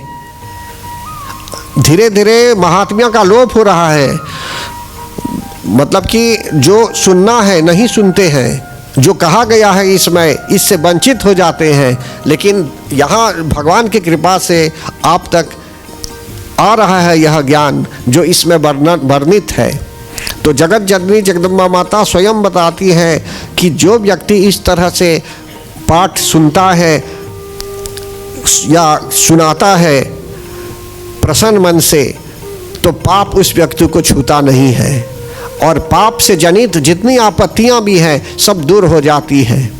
धीरे धीरे महात्म्य का लोप हो रहा है। मतलब कि जो सुनना है नहीं सुनते हैं, जो कहा गया है इसमें, इससे वंचित हो जाते हैं। लेकिन यहाँ भगवान की कृपा से आप तक आ रहा है यह ज्ञान जो इसमें वर्णित है। तो जगत जननी जगदम्बा माता स्वयं बताती है कि जो व्यक्ति इस तरह से पाठ सुनता है या सुनाता है प्रसन्न मन से, तो पाप उस व्यक्ति को छूता नहीं है और पाप से जनित जितनी आपत्तियां भी हैं सब दूर हो जाती हैं।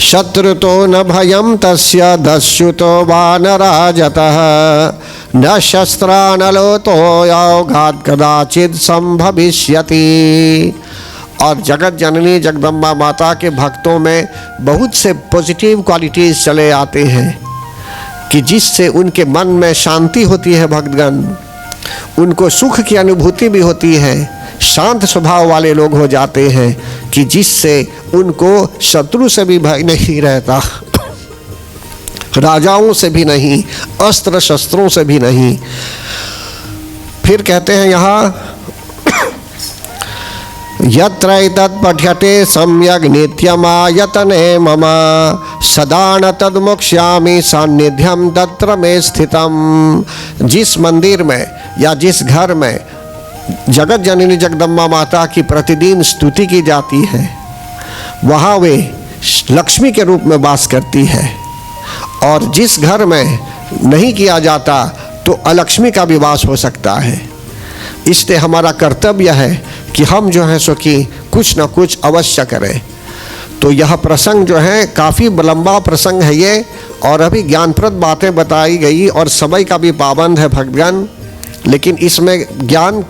शत्रुतो न भयं तस्य दस्युतो वानराजतः न शस्त्रानलोतो योगात् कदाचित् संभविष्यति। और जगत जननी जगदम्बा माता के भक्तों में बहुत से पॉजिटिव क्वालिटीज़ चले आते हैं कि जिससे उनके मन में शांति होती है, भक्तगण उनको सुख की अनुभूति भी होती है, शांत स्वभाव वाले लोग हो जाते हैं कि जिससे उनको शत्रु से भी भय नहीं रहता, राजाओं से भी नहीं, अस्त्र शस्त्रों से भी नहीं। फिर कहते हैं यहाँ यत्रैतत् पठ्यते सम्यग् नित्यमायतने मम सदा न तद्मोक्ष्यामि सान्निध्यं तत्र मे स्थितम्। जिस मंदिर में या जिस घर में जगत जननी जगदम्बा माता की प्रतिदिन स्तुति की जाती है, वहाँ वे लक्ष्मी के रूप में वास करती है, और जिस घर में नहीं किया जाता तो अलक्ष्मी का भी वास हो सकता है। इसलिए हमारा कर्तव्य है कि हम जो है सो कि कुछ न कुछ अवश्य करें। तो यह प्रसंग जो है काफ़ी लंबा प्रसंग है ये, और अभी ज्ञानप्रद बातें बताई गई और समय का भी पाबंद है भक्तगण, लेकिन इसमें ज्ञान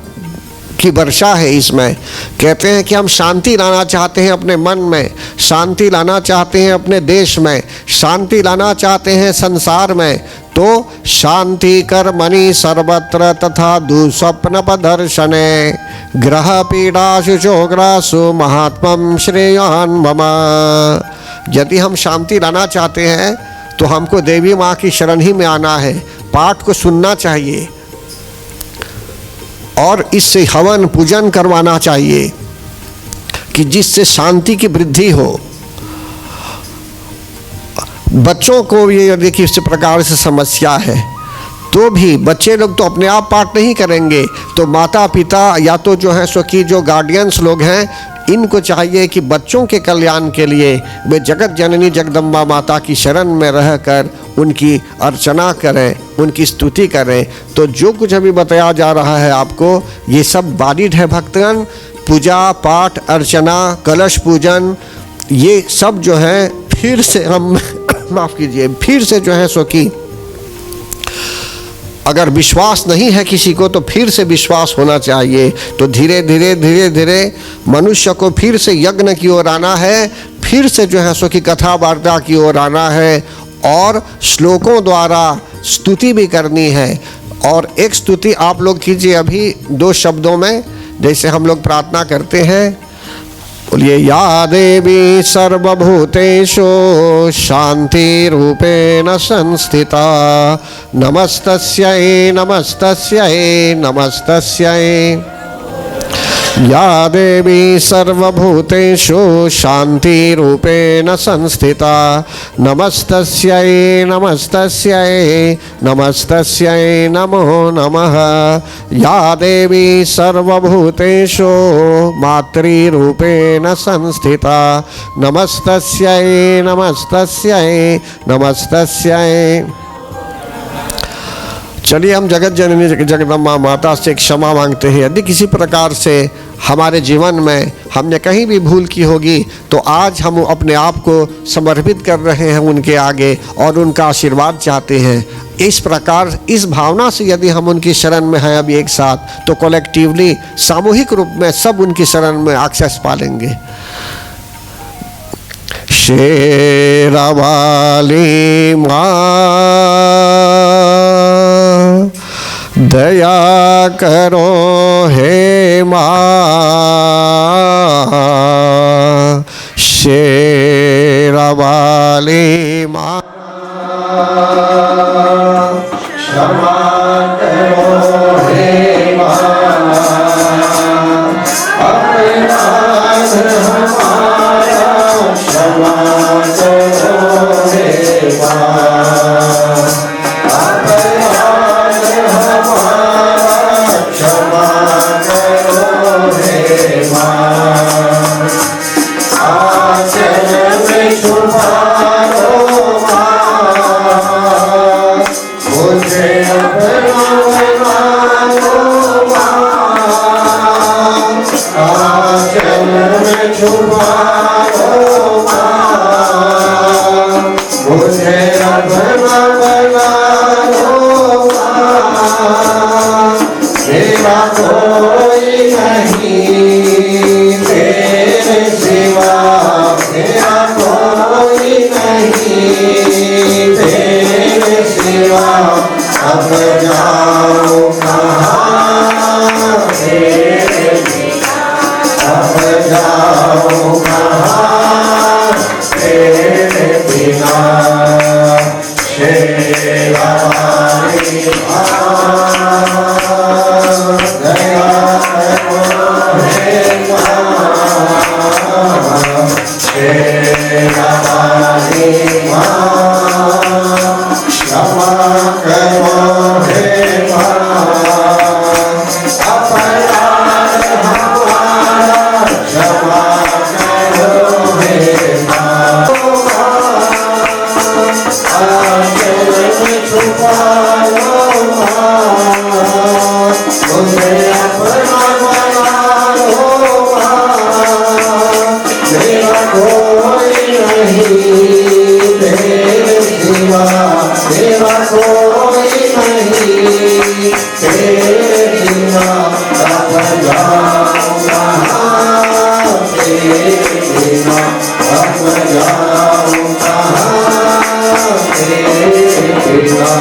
की वर्षा है। इसमें कहते हैं कि हम शांति लाना चाहते हैं अपने मन में, शांति लाना चाहते हैं अपने देश में, शांति लाना चाहते हैं संसार में, तो शांति कर्मणि सर्वत्र तथा दुस्वप्न प्रदर्शने ग्रह पीड़ाशु चोग्रासु महात्मम श्रेयान मम। यदि हम शांति लाना चाहते हैं तो हमको देवी माँ की शरण ही में आना है, पाठ को सुनना चाहिए और इससे हवन पूजन करवाना चाहिए कि जिससे शांति की वृद्धि हो। बच्चों को ये यदि किसी प्रकार से समस्या है तो भी बच्चे लोग तो अपने आप पाठ नहीं करेंगे, तो माता पिता या तो जो है सो कि जो गार्डियंस लोग हैं, इनको चाहिए कि बच्चों के कल्याण के लिए वे जगत जननी जगदम्बा माता की शरण में रहकर उनकी अर्चना करें, उनकी स्तुति करें। तो जो कुछ अभी बताया जा रहा है आपको, ये सब वैलिड है भक्तगण। पूजा पाठ अर्चना कलश पूजन ये सब जो है फिर से हम माफ़ कीजिए, फिर से जो है सो कि अगर विश्वास नहीं है किसी को तो फिर से विश्वास होना चाहिए। तो धीरे धीरे धीरे धीरे मनुष्य को फिर से यज्ञ की ओर आना है, फिर से जो है सो कि कथा वार्ता की ओर आना है, और श्लोकों द्वारा स्तुति भी करनी है। और एक स्तुति आप लोग कीजिए अभी 2 शब्दों में, जैसे हम लोग प्रार्थना करते हैं, बोलिए या देवी सर्वभूतेषु शांति रूपेण संस्थिता नमस्तस्यै नमस्तस्यै नमस्तस्यै। या देवी सर्वभूतेषु शांति रूपेण संस्थिता नमस्तस्यै नमस्तस्यै नमस्तस्यै नमो नमः। या देवी सर्वभूतेषु मातृरूपेण संस्थिता नमस्तस्यै नमस्तस्यै नमस्तस्यै। चलिए हम जगत जननी जगदम्बा माता से क्षमा मांगते हैं। यदि किसी प्रकार से हमारे जीवन में हमने कहीं भी भूल की होगी तो आज हम अपने आप को समर्पित कर रहे हैं उनके आगे और उनका आशीर्वाद चाहते हैं। इस प्रकार इस भावना से यदि हम उनकी शरण में हैं अभी एक साथ, तो कलेक्टिवली सामूहिक रूप में सब उनकी शरण में एक्सेस पालेंगे। शेरावाली माँ दया करो हे माँ, शेरावाली माँ क्षमा करो हे माँ, अपराध हमारा क्षमा करो हे माँ, अपराध हमारा क्षमा करो हे माँ। आचरण में छुपा लो माँ, नहीं, तेरे सिवा मेरा कोई नहीं, तेरे सिवा अब जाऊं कहाँ, तेरे सिवा अब जाऊं कहाँ, तेरे सिवा